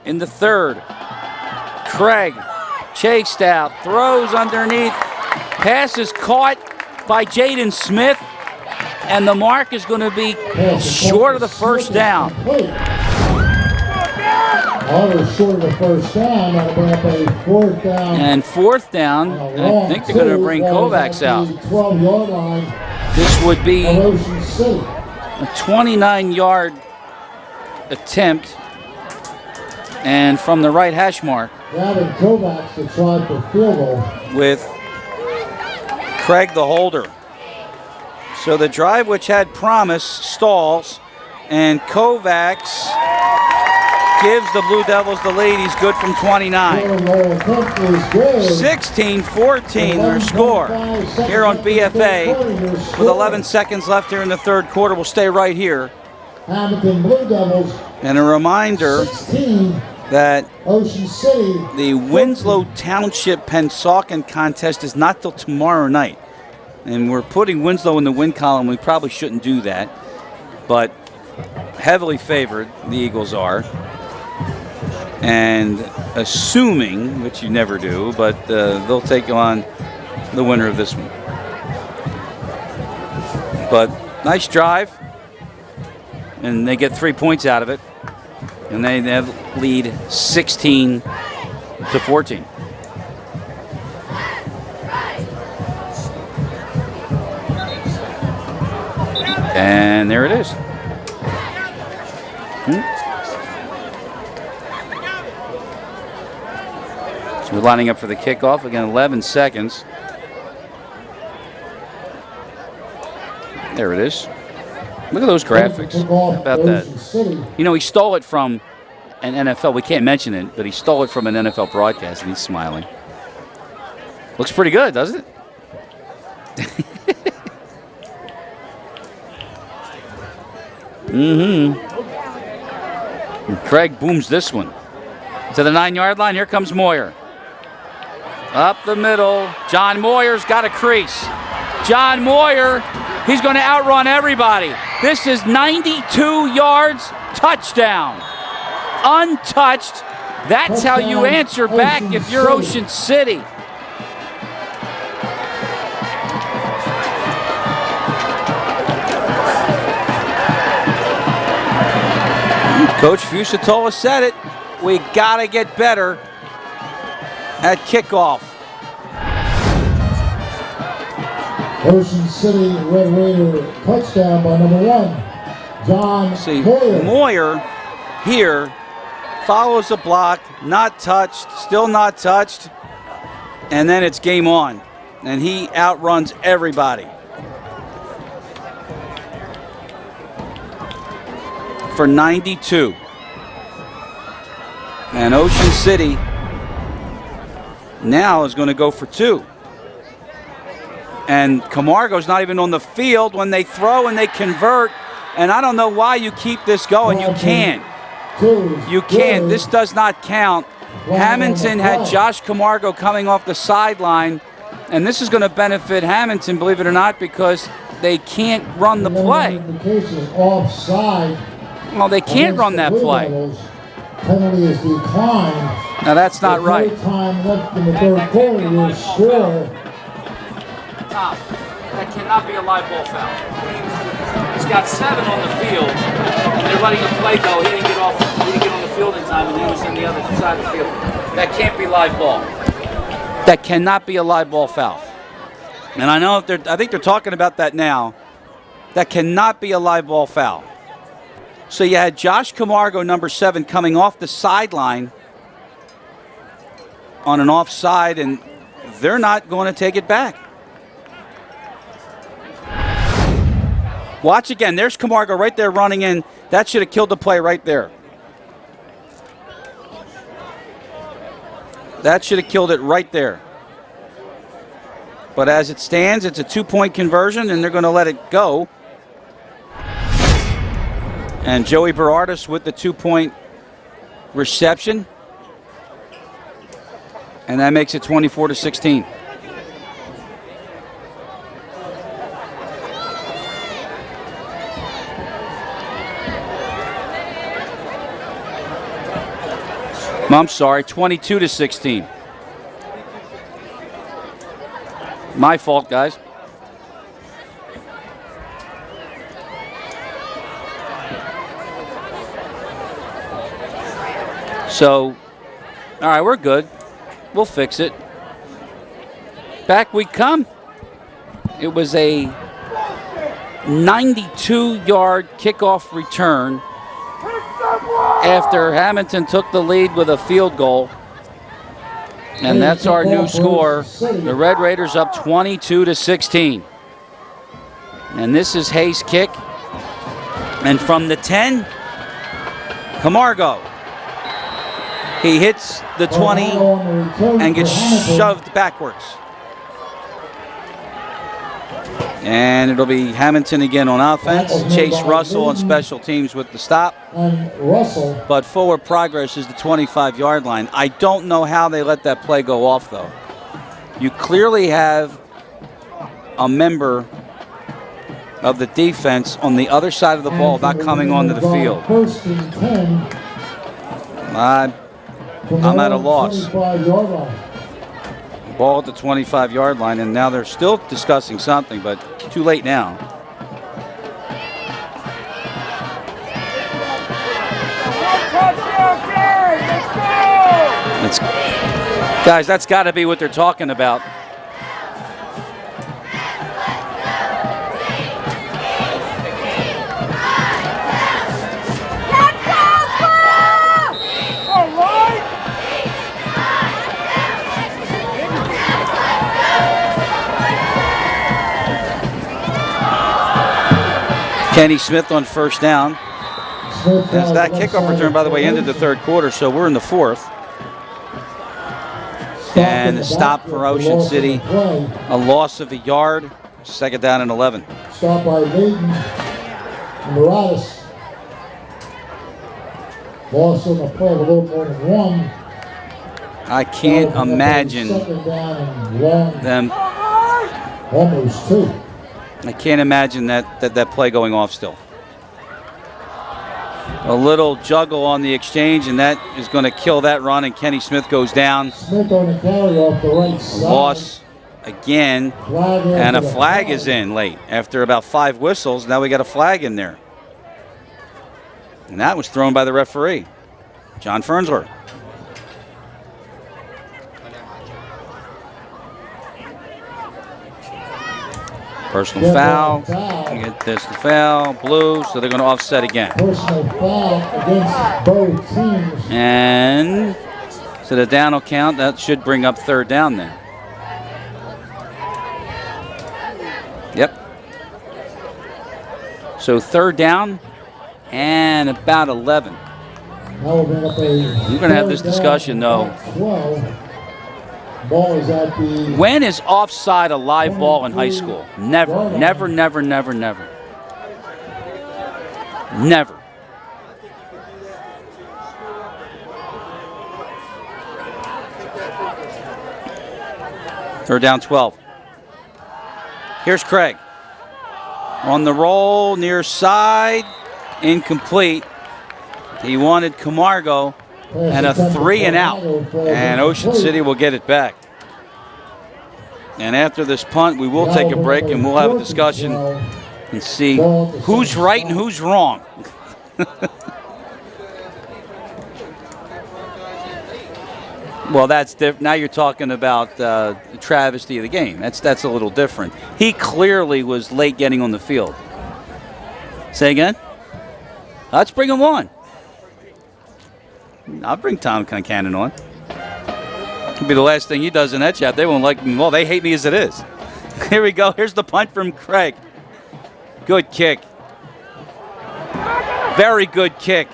in the 3rd. Craig chased out, throws underneath, pass is caught by Jaden Smith, and the mark is going to be short of the 1st down. Short of the 1st down, that'll bring up a 4th down. And 4th down, I think they're going to bring Kovacs out. 12-yard line. This would be a 29-yard attempt, and from the right hash mark. Gavin Kovacs to try for field goal. With Craig the holder. So the drive, which had promise, stalls, and Kovacs gives the Blue Devils the lead. He's good from 29. 16-14 their score here on BFA with 11 seconds left here in the 3rd quarter. We'll stay right here. Hammonton Blue Devils. And a reminder 16, that Ocean City. The Winslow Township Pennsauken contest is not till tomorrow night. And we're putting Winslow in the win column. We probably shouldn't do that. But heavily favored, the Eagles are. And assuming, which you never do, but they'll take on the winner of this one. But nice drive. And they get 3 points out of it. And they lead 16-14. And there it is. So we're lining up for the kickoff. Again, 11 seconds. There it is. Look at those graphics. How about that? You know, he stole it from an NFL. We can't mention it, but he stole it from an NFL broadcast, and he's smiling. Looks pretty good, doesn't it? Craig booms this one to the 9-yard line. Here comes Moyer. Up the middle. John Moyer's got a crease. John Moyer, he's going to outrun everybody. This is 92 yards, touchdown. Untouched. That's how you answer back if you're Ocean City. Coach Fusatola said it. We got to get better at kickoff. Ocean City Red Raider touchdown by number 1, John Moyer. Moyer here follows the block, not touched, still not touched, and then it's game on. And he outruns everybody. For 92. And Ocean City now is going to go for 2. And Camargo's not even on the field when they throw and they convert. And I don't know why you keep this going. You can't. You can't. This does not count. Hammonton had Josh Camargo coming off the sideline. And this is going to benefit Hammonton, believe it or not, because they can't run the play. Offside. Well, they can't run that play. Penalty is declined. Now that's not right. Time left in the third quarter. Your score. Tom, that cannot be a live ball foul. He's got 7 on the field, and they're letting him play go. He didn't get on the field in time, and he was on the other side of the field. That can't be live ball. That cannot be a live ball foul. And I know I think they're talking about that now. That cannot be a live ball foul. So you had Josh Camargo, number 7, coming off the sideline on an offside, and they're not going to take it back. Watch again. There's Camargo right there running in. That should have killed the play right there. That should have killed it right there. But as it stands, it's a 2-point conversion, and they're going to let it go. And Joey Berardis with the 2-point reception. And that makes it 24-16. I'm sorry, 22-16. My fault, guys. So, all right, we're good. We'll fix it. Back we come. It was a 92-yard kickoff return after Hammonton took the lead with a field goal. And that's our new score. The Red Raiders up 22-16. And this is Hayes' kick. And from the 10, Camargo. He hits the 20 and gets shoved backwards. And it'll be Hammonton again on offense. Chase Russell on special teams with the stop. But forward progress is the 25-yard line. I don't know how they let that play go off, though. You clearly have a member of the defense on the other side of the ball not coming onto the field. I'm at a loss. 25-yard line. Ball at the 25-yard line, and now they're still discussing something, but too late now. Guys, that's got to be what they're talking about. Kenny Smith on first down. As that kickoff return, by the way, ended the third quarter, so we're in the fourth. And the stop for Ocean City, a loss of a yard, second down and 11. Stop by Maiden. Muratis. Loss on the play of a little more than one. I can't imagine them. Almost two. I can't imagine that play going off still. A little juggle on the exchange, and that is going to kill that run, and Kenny Smith goes down. Smith on the carry off the right side. Loss again, and a flag is in late. After about 5 whistles, now we got a flag in there. And that was thrown by the referee, John Fernsler. Personal foul. You get this foul, blue, so they're going to offset again. Personal foul against both teams. And so the down will count. That should bring up third down then. Yep. So third down and about 11. We're going to have this discussion, though. 12. Ball is at the. When is offside a live ball in high school? Never, never, never, never, never. Never. Third down 12. Here's Craig. On the roll, near side, incomplete. He wanted Camargo. And a 3 and out, and Ocean City will get it back. And after this punt, we will take a break and we'll have a discussion and see who's right and who's wrong. Well, that's different. Now you're talking about the travesty of the game. That's a little different. He clearly was late getting on the field. Say again? Let's bring him on. I'll bring Tom Concannon on. It'll be the last thing he does in that chat. They won't like me. Well, they hate me as it is. Here we go. Here's the punt from Craig. Good kick. Very good kick.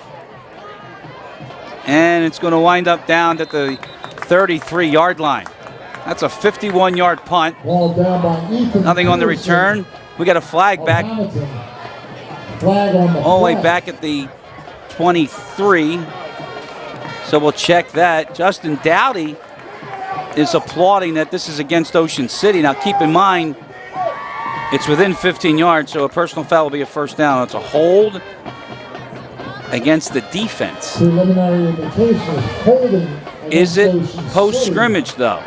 And it's going to wind up down at the 33-yard line. That's a 51-yard punt. Nothing on the return. We got a flag back. All the way back at the 23. So we'll check that. Justin Dowdy is applauding that this is against Ocean City. Now keep in mind, it's within 15 yards, so a personal foul will be a first down. It's a hold against the defense. Preliminary indication is holding. Is it post-scrimmage, though?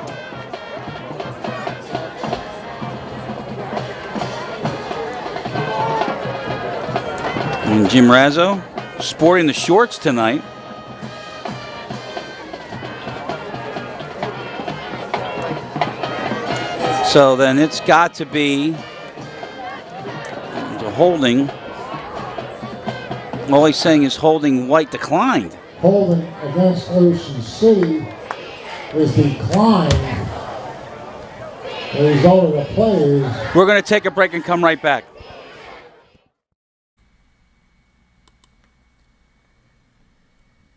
And Jim Razzo sporting the shorts tonight. So then it's got to be the holding. All he's saying is holding White declined. Holding against Ocean City is declined. The result of the play is. We're going to take a break and come right back.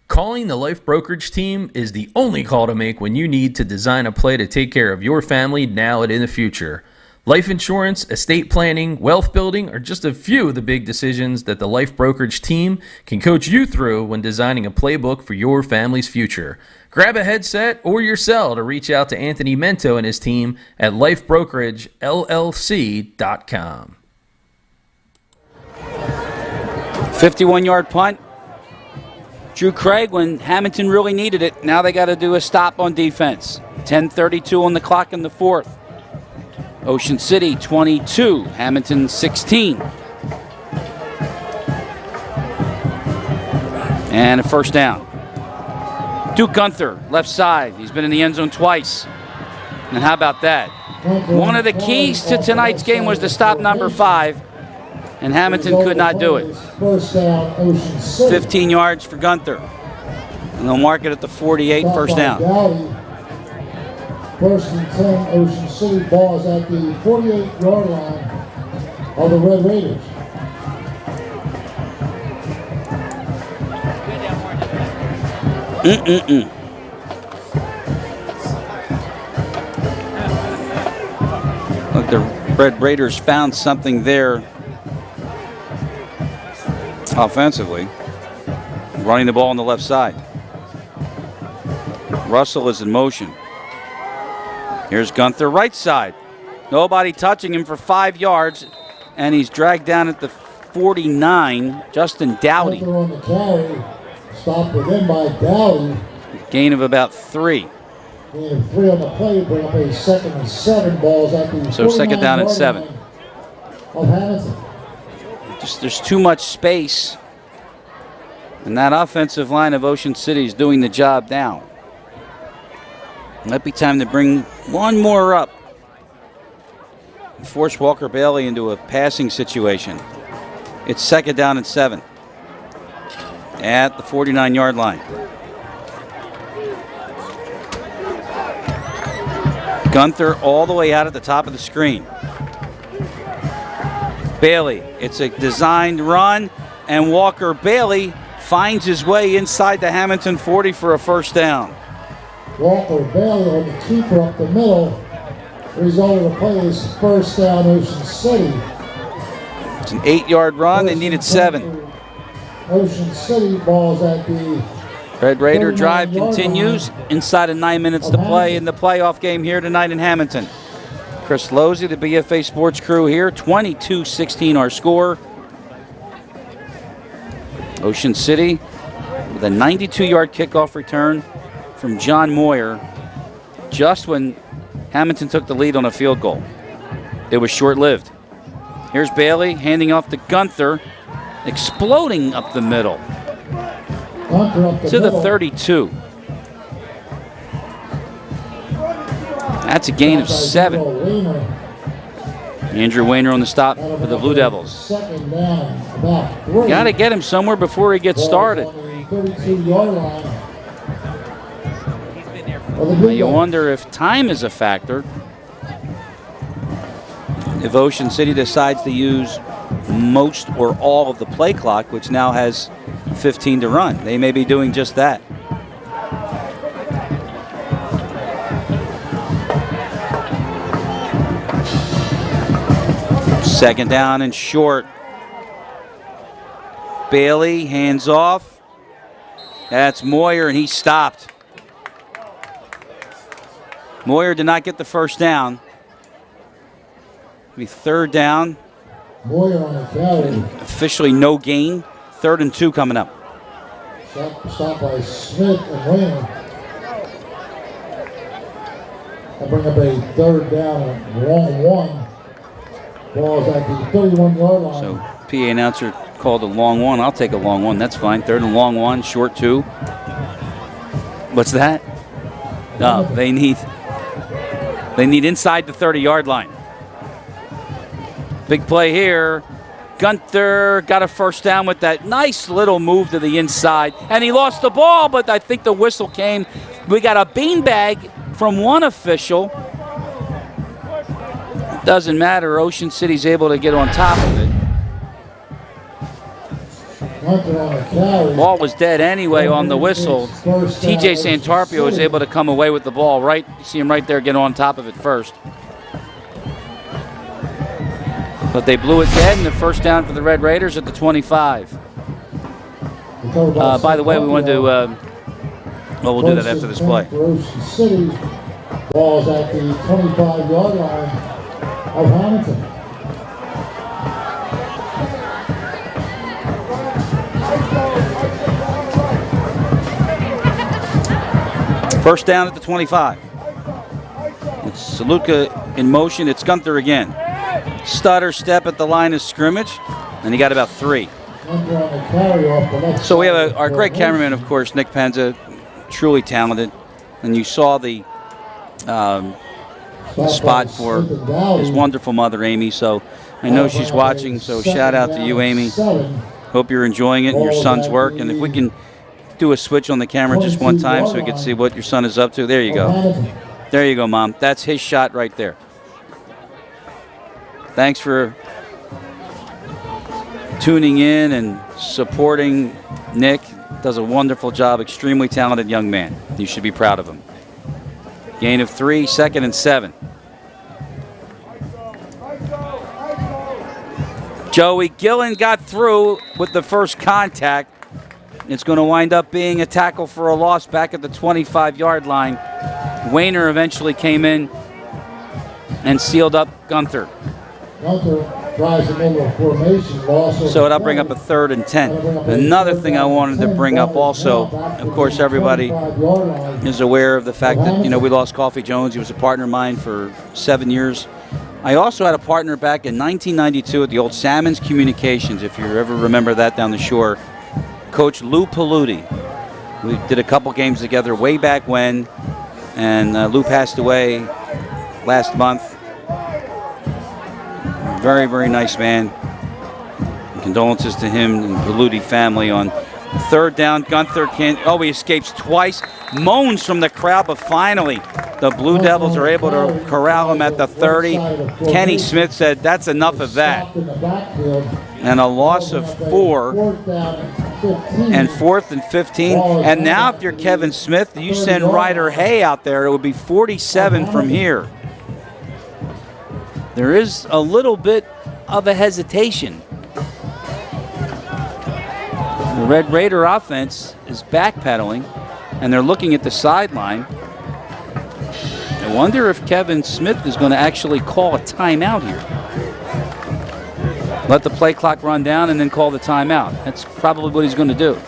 Calling the Life Brokerage team is the only call to make when you need to design a play to take care of your family now and in the future. Life insurance, estate planning, wealth building are just a few of the big decisions that the Life Brokerage team can coach you through when designing a playbook for your family's future. Grab a headset or your cell to reach out to Anthony Mento and his team at lifebrokeragellc.com. 51-yard punt. Drew Craig when Hammonton really needed it. Now they got to do a stop on defense. 10:32 on the clock in the fourth. Ocean City 22, Hammonton 16. And a first down. Duke Gunther, left side. He's been in the end zone twice. And how about that? One of the keys to tonight's game was to stop number 5, and Hammonton could not do it. 15 yards for Gunther. And they'll mark it at the 48, first down. First and 10, Ocean City. Ball is at the 48-yard line of the Red Raiders. Look, the Red Raiders found something there offensively, running the ball on the left side. Russell is in motion. Here's Gunther, right side. Nobody touching him for 5 yards, and he's dragged down at the 49. Justin Dowdy. Gunther on the carry. Stopped within by Dowdy. Gain of about 3. Gain of 3 on the play. Bring up a 2nd and 7. Balls at the So second down and 7. Of Hammonton. There's too much space, and that offensive line of Ocean City is doing the job now. Might be time to bring one more up. Force Walker Bailey into a passing situation. It's second down and 7 at the 49-yard line. Gunther all the way out at the top of the screen. Bailey, it's a designed run, and Walker Bailey finds his way inside the Hammonton 40 for a first down. Walker Bailey on the keeper up the middle. The result of the play is first down, Ocean City. It's an 8-yard run. They needed 7. Ocean City. Balls at the Red Raider drive continues inside of 9 minutes to play in the playoff game here tonight in Hammonton. Chris Lozzi, the BFA Sports crew here. 22-16 our score. Ocean City with a 92-yard kickoff return from John Moyer just when Hammonton took the lead on a field goal. It was short-lived. Here's Bailey handing off to Gunther, exploding up the middle to the 32. That's a gain of 7. Andrew Wayner on the stop for the Blue Devils. Got to get him somewhere before he gets started. Now you wonder if time is a factor. If Ocean City decides to use most or all of the play clock, which now has 15 to run, they may be doing just that. Second down and short. Bailey hands off. That's Moyer, and he stopped. Moyer did not get the first down. It'll be third down. Moyer on the carry. Officially no gain. 3rd and 2 coming up. Stop by Smith and Wayner. I'll bring up a 3rd down and long 1. Ball's at the 31-yard line. So PA announcer called a long 1. I'll take a long 1. That's fine. 3rd and long 1, short 2. What's that? No, they need inside the 30-yard line. Big play here. Gunther got a first down with that nice little move to the inside. And he lost the ball, but I think the whistle came. We got a beanbag from one official. Doesn't matter. Ocean City's able to get on top of it. Ball was dead anyway on the whistle. TJ Santarpio was able to come away with the ball. Right, you see him right there get on top of it first. But they blew it dead, and the first down for the Red Raiders at the 25. By the way, we wanted to, well, we'll do that after this play. City. Ball's at the 25-yard line of Hammonton. First down at the 25. It's Saluka in motion. It's Gunther again. Stutter step at the line of scrimmage, and he got about 3. So we have our great cameraman, of course, Nick Penza, truly talented. And you saw the spot for his wonderful mother, Amy. So I know she's watching, so shout out to you, Amy. Hope you're enjoying it and your son's work. And if we can do a switch on the camera just one time so we can see what your son is up to. There you go. There you go, Mom. That's his shot right there. Thanks for tuning in and supporting Nick. Does a wonderful job. Extremely talented young man. You should be proud of him. Gain of 3, 2nd and 7. Joey Gillen got through with the first contact. It's going to wind up being a tackle for a loss back at the 25-yard line. Wayner eventually came in and sealed up Gunther. Gunther tries to make a formation loss. So it'll bring up a 3rd and 10. Another thing I wanted to bring up also, of course, everybody is aware of the fact that, we lost Coffee Jones. He was a partner of mine for 7 years. I also had a partner back in 1992 at the old Salmons Communications, if you ever remember that down the shore, Coach Lou Paludi. We did a couple games together way back when, and Lou passed away last month. Very, very nice man. And condolences to him and the Paludi family on 3rd down. Gunther he escapes twice. Moans from the crowd, but finally the Blue Devils are able to corral him at the 30. Kenny Smith said, that's enough of that. And a loss of 4 and 4th and 15. And now if you're Kevin Smith, you send Ryder Hay out there. It would be 47 from here. There is a little bit of a hesitation. The Red Raider offense is backpedaling, and they're looking at the sideline. I wonder if Kevin Smith is going to actually call a timeout here. Let the play clock run down and then call the timeout. That's probably what he's going to do.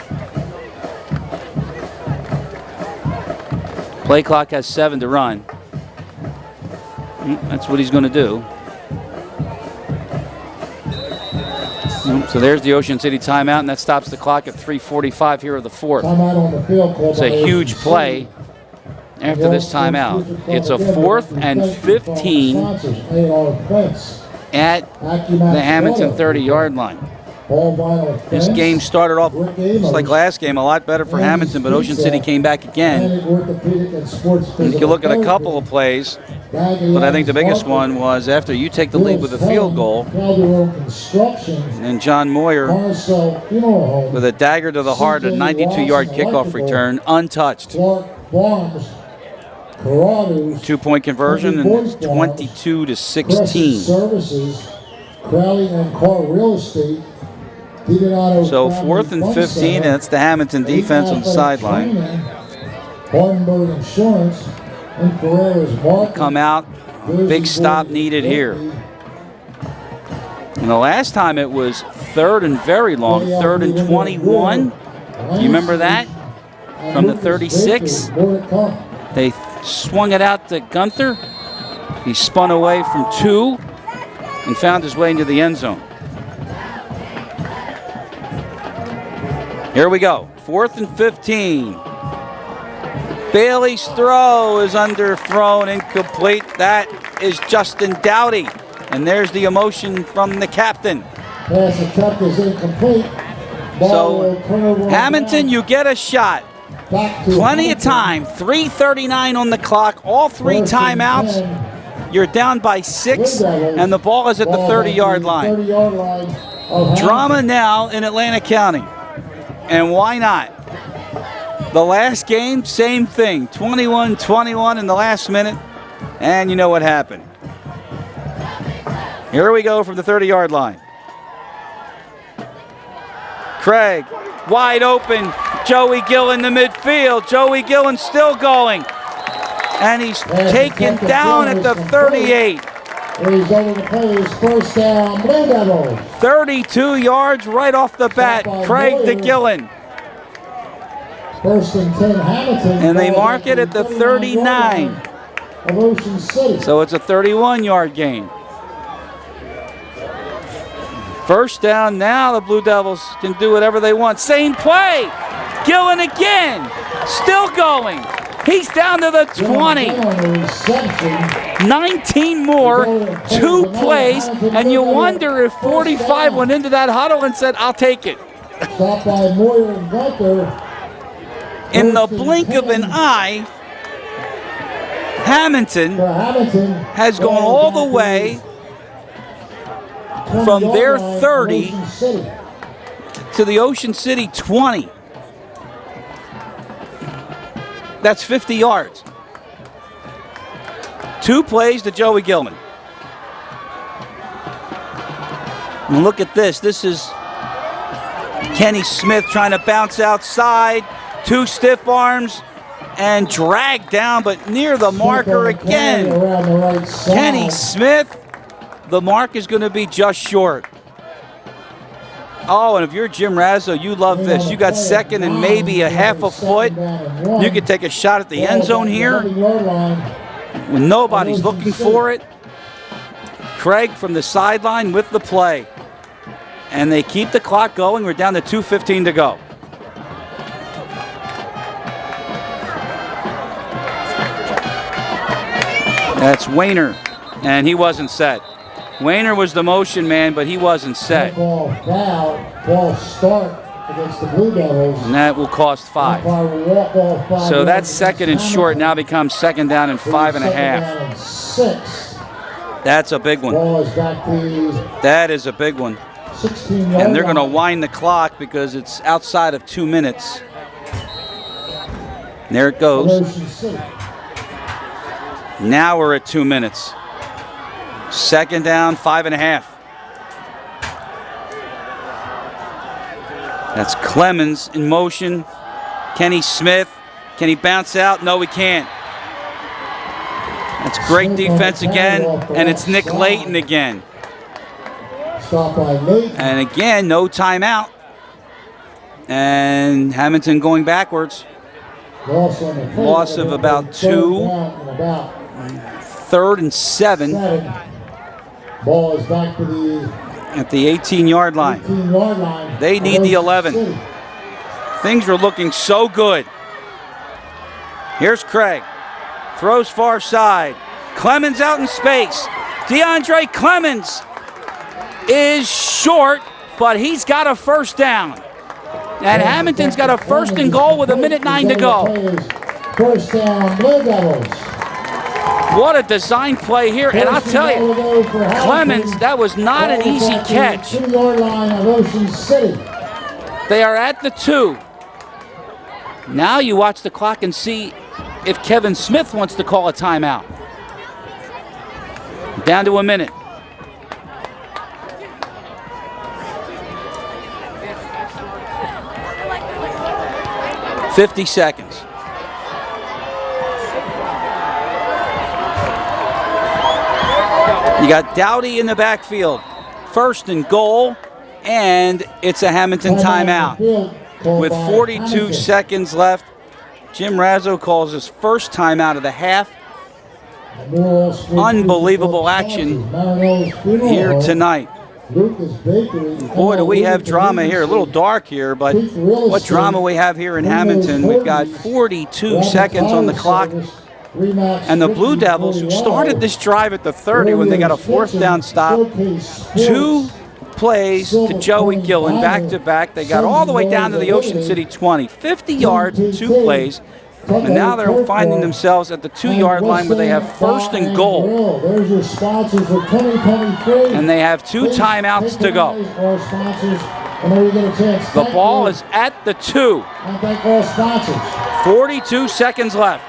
Play clock has 7 to run. That's what he's going to do. So there's the Ocean City timeout, and that stops the clock at 3:45 here of the 4th. It's a huge play after this timeout. It's a 4th and 15 at the Hammonton 30-yard line. This game started off just like last game, a lot better for Hammonton, but Ocean City came back again. And you can look at a couple of plays, but I think the biggest one was after you take the lead with a field goal, and John Moyer with a dagger to the heart, a 92-yard kickoff return, untouched. 2-point conversion, and it's 22-16. So 4th and 15, and it's the Hammonton defense on the sideline. Come out, big stop needed here. And the last time it was 3rd and very long, 3rd and 21. Do you remember that? From the 36. They swung it out to Gunther. He spun away from 2 and found his way into the end zone. Here we go, 4th and 15. Bailey's throw is underthrown, incomplete. That is Justin Dowdy. And there's the emotion from the captain. Pass attempt is incomplete. So, Hammonton, you get a shot. Plenty of time, 3:39 on the clock, all 3 timeouts. You're down by 6, and the ball is at the 30-yard line. Drama now in Atlantic County. And why not? The last game, same thing. 21-21 in the last minute. And you know what happened. Here we go from the 30-yard line. Craig, wide open. Joey Gillen to midfield. Joey Gillen still going. And he's taken down at the 38. He's over the place. First down, Blue Devils. 32 yards right off the bat. Craig to Gillen. First and 10, Hammonton. And they mark it at the 39. Of Ocean City. So it's a 31-yard gain. First down now, the Blue Devils can do whatever they want. Same play. Gillen again. Still going. He's down to the 20. 19 more, 2 plays, and you wonder if 45 went into that huddle and said, I'll take it. Stopped by Moyer and Gunther. In the blink of an eye, Hammonton has gone all the way from their 30 to the Ocean City 20. That's 50 yards. 2 plays to Joey Gilman. And look at this. This is Kenny Smith trying to bounce outside. 2 stiff arms and dragged down, but near the marker again. Kenny Smith, the mark is going to be just short. Oh, and if you're Jim Razzo, you love this. You got second and maybe a half a foot. You could take a shot at the end zone here when nobody's looking for it. Craig from the sideline with the play. And they keep the clock going. We're down to 2:15 to go. That's Wayner, and he wasn't set. Wayner was the motion man, but he wasn't set. Ball start against the Blue Devils. And that will cost 5. So that second and short now becomes second down and 5.5. 6. That's a big one. Ball is back to That is a big one. 16-yard And they're going to line. wind the clock because it's outside of 2 minutes. There it goes. Ocean City. Now we're at 2 minutes. Second down, 5.5. That's Clemens in motion. Kenny Smith. Can he bounce out? No, he can't. That's great defense again. And it's Nick Layton again. Stop by Layton. And again, no timeout. And Hammonton going backwards. Loss of about 2. Third and 7. Ball is back to the at the 18-yard line. 18-yard line. They need the 11. Things are looking so good. Here's Craig. Throws far side. Clemens out in space. DeAndre Clemens is short, but he's got a first down. And Hammonton's got a first and goal with 1:09 to go. First down, Blue Devils. What a design play here. And I'll tell you, Clemens, that was not an easy catch. 2-yard line of Ocean City. They are at the 2. Now you watch the clock and see if Kevin Smith wants to call a timeout. Down to a minute. $50 seconds. You got Dowdy in the backfield. First and goal, and it's a Hammonton timeout. With 42 seconds left, Jim Razzo calls his first timeout of the half. Unbelievable action here tonight. Boy, do we have drama here. A little dark here, but what drama we have here in Hammonton. We've got 42 seconds on the clock. And the Blue Devils, who started this drive at the 30 when they got a 4th down stop, 2 plays to Joey Gillen back-to-back. They got all the way down to the Ocean City 20. 50 yards, 2 plays. And now they're finding themselves at the 2-yard line where they have first and goal. There's your sponsors for 2023. And they have 2 timeouts to go. The ball is at the 2. 42 seconds left.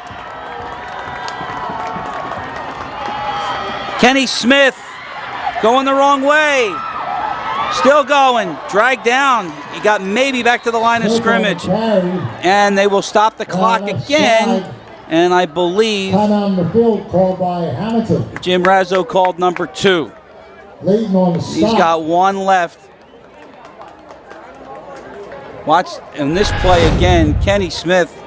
Kenny Smith going the wrong way. Still going. Dragged down. He got maybe back to the line of scrimmage. And they will stop the clock again. And I believe Time on the field called by Hammonton. Jim Razzo called number 2. Layton on the He's stop. got 1 left. Watch in this play again, Kenny Smith.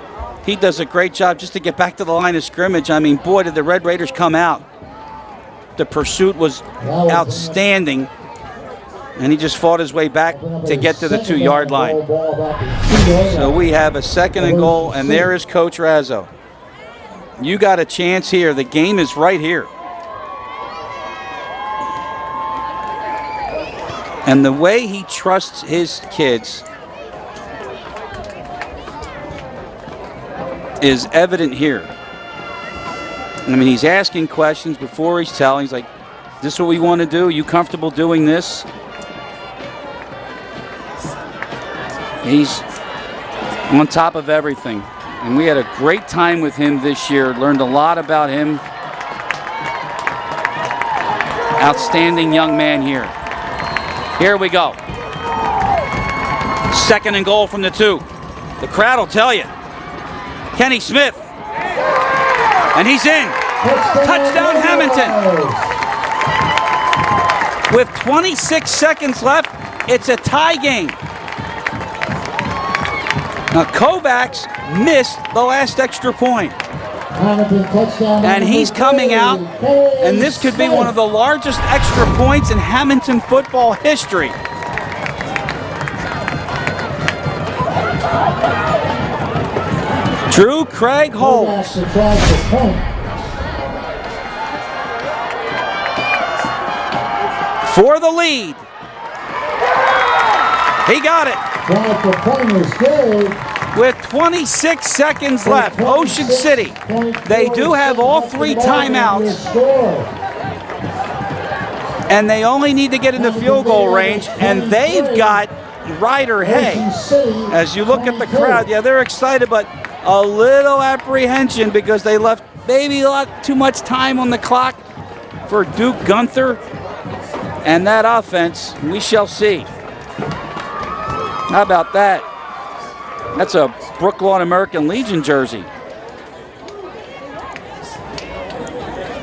He does a great job just to get back to the line of scrimmage. I mean, boy, did the Red Raiders come out. The pursuit was outstanding, and he just fought his way back to get to the 2-yard line. So we have a 2nd and goal, and there is Coach Razzo. You got a chance here. The game is right here. And the way he trusts his kids is evident here. I mean, he's asking questions before he's telling. He's like, this is what we want to do? You comfortable doing this? He's on top of everything. And we had a great time with him this year. Learned a lot about him. Outstanding young man here. Here we go. 2nd and goal from the 2. The crowd will tell you. Kenny Smith. And he's in. Touchdown Hammonton. With 26 seconds left, it's a tie game. Now Kovacs missed the last extra point. And he's coming out, and this could be one of the largest extra points in Hammonton football history. Drew Craig holds. For the lead. He got it. With 26 seconds left, Ocean City, they do have all 3 timeouts. And they only need to get into field goal range, and they've got Ryder Hay. As you look at the crowd, yeah, they're excited, but a little apprehension because they left maybe a lot too much time on the clock for Duke Gunther. And that offense, we shall see. How about that? That's a Brooklawn American Legion jersey.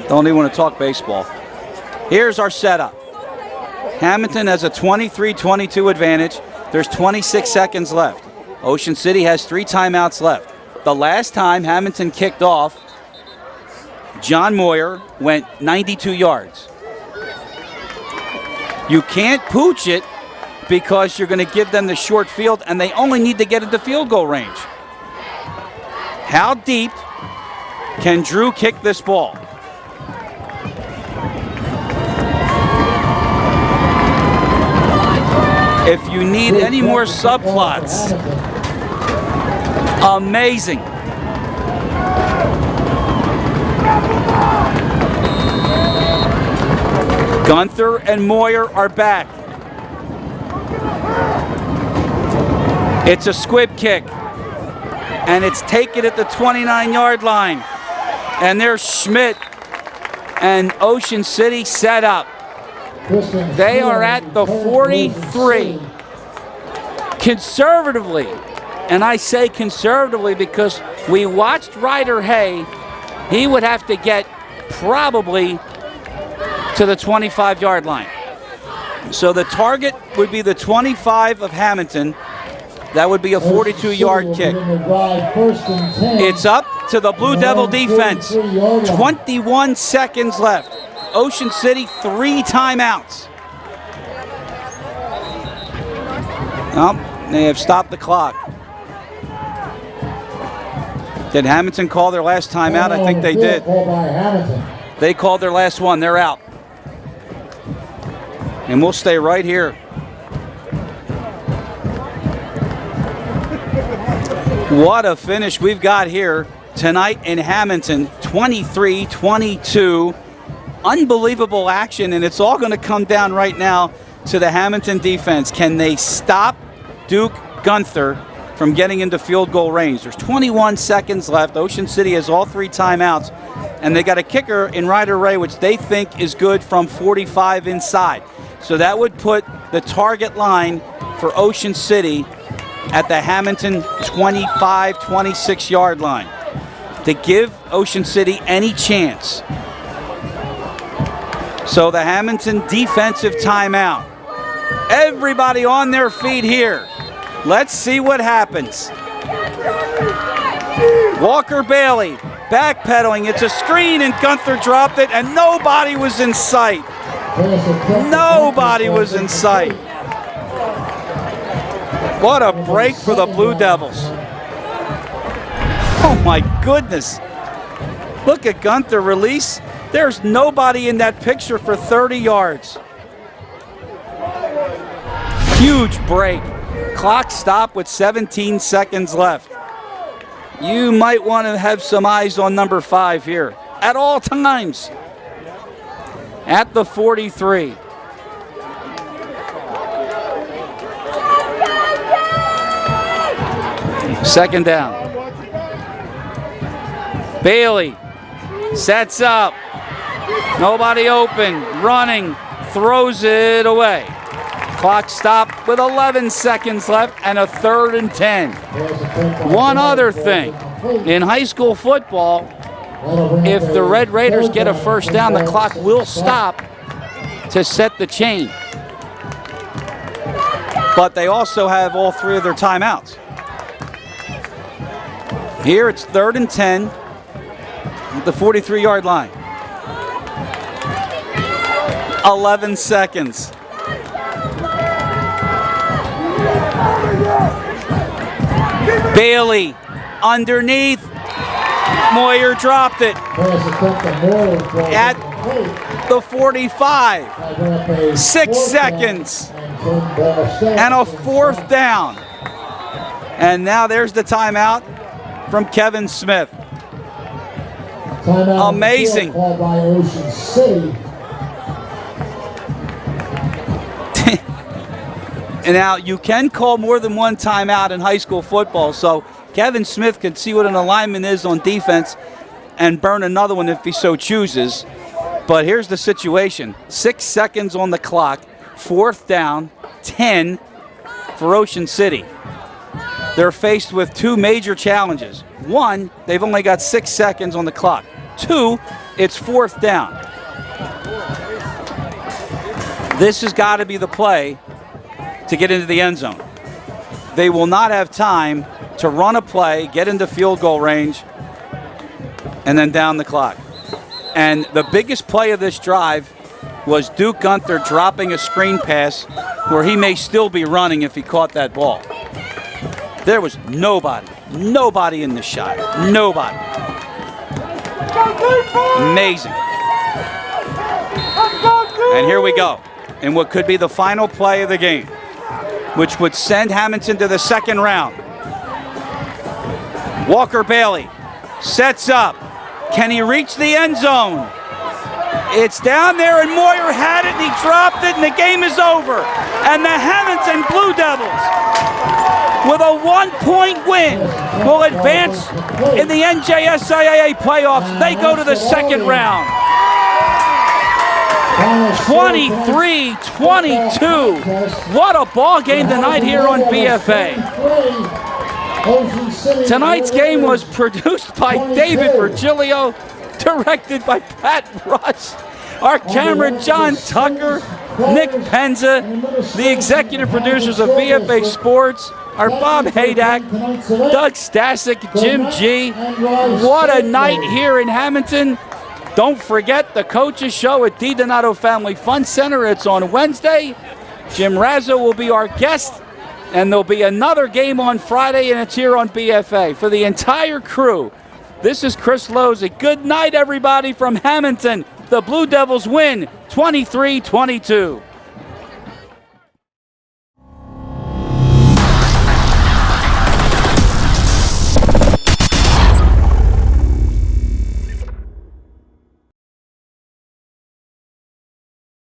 Don't even want to talk baseball. Here's our setup. Hammonton has a 23-22 advantage. There's 26 seconds left. Ocean City has 3 timeouts left. The last time Hammonton kicked off, John Moyer went 92 yards. You can't pooch it because you're going to give them the short field, and they only need to get into field goal range. How deep can Drew kick this ball? If you need any more subplots, amazing. Gunther and Moyer are back. It's a squib kick, and it's taken at the 29-yard line. And there's Schmidt and Ocean City set up. They are at the 43. Conservatively, and I say conservatively because we watched Ryder Hay. He would have to get probably to the 25-yard line. So the target would be the 25 of Hammonton. That would be a 42-yard kick. It's up to the Blue Devil defense. 21 seconds left. Ocean City, 3 timeouts. Oh, they have stopped the clock. Did Hammonton call their last timeout? I think they did. They called their last one. They're out. And we'll stay right here. What a finish we've got here tonight in Hammonton. 23-22. Unbelievable action, and it's all going to come down right now to the Hammonton defense. Can they stop Duke Gunther from getting into field goal range? There's 21 seconds left. Ocean City has all 3 timeouts, and they got a kicker in Ryder Ray, which they think is good from 45 inside. So that would put the target line for Ocean City at the Hammonton 25, 26-yard line to give Ocean City any chance. So the Hammonton defensive timeout. Everybody on their feet here. Let's see what happens. Walker Bailey backpedaling. It's a screen, and Gunther dropped it, and nobody was in sight. Nobody was in sight. What a break for the Blue Devils. Oh my goodness. Look at Gunther release. There's nobody in that picture for 30 yards. Huge break. Clock stopped with 17 seconds left. You might want to have some eyes on number 5 here at all times. At the 43. Second down. Bailey sets up. Nobody open. Running. Throws it away. Clock stopped with 11 seconds left and a 3rd and 10. One other thing. In high school football, if the Red Raiders get a first down, the clock will stop to set the chain. But they also have all 3 of their timeouts. Here it's 3rd and 10 at the 43-yard line. 11 seconds. Bailey underneath. Moyer dropped it at the 45. 6 seconds and a 4th down. And now there's the timeout from Kevin Smith. Amazing. Called by Ocean City. And now you can call more than one timeout in high school football, so Kevin Smith can see what an alignment is on defense and burn another one if he so chooses. But here's the situation. 6 seconds on the clock, 4th down, 10 for Ocean City. They're faced with 2 major challenges. 1, they've only got 6 seconds on the clock. 2, it's 4th down. This has got to be the play to get into the end zone. They will not have time to run a play, get into field goal range, and then down the clock. And the biggest play of this drive was Duke Gunther dropping a screen pass where he may still be running if he caught that ball. There was nobody in the shot. Nobody. Amazing. And here we go in what could be the final play of the game, which would send Hammonton to the 2nd round. Walker Bailey sets up. Can he reach the end zone? It's down there, and Moyer had it, and he dropped it, and the game is over. And the Hammonton Blue Devils, with a 1-point win, will advance in the NJSIAA playoffs. They go to the 2nd round. 23-22. What a ball game tonight here on BFA. Tonight's game was produced by David Virgilio, directed by Pat Rush. Our camera, John Tucker, Nick Penza, the executive producers of BFA Sports, our Bob Haydak, Doug Stasic, Jim G. What a night here in Hammonton. Don't forget the coaches show at D. Donato Family Fun Center. It's on Wednesday. Jim Razzo will be our guest, and there'll be another game on Friday, and it's here on BFA. For the entire crew, this is Chris Lozzi. Good night, everybody, from Hammonton. The Blue Devils win 23-22.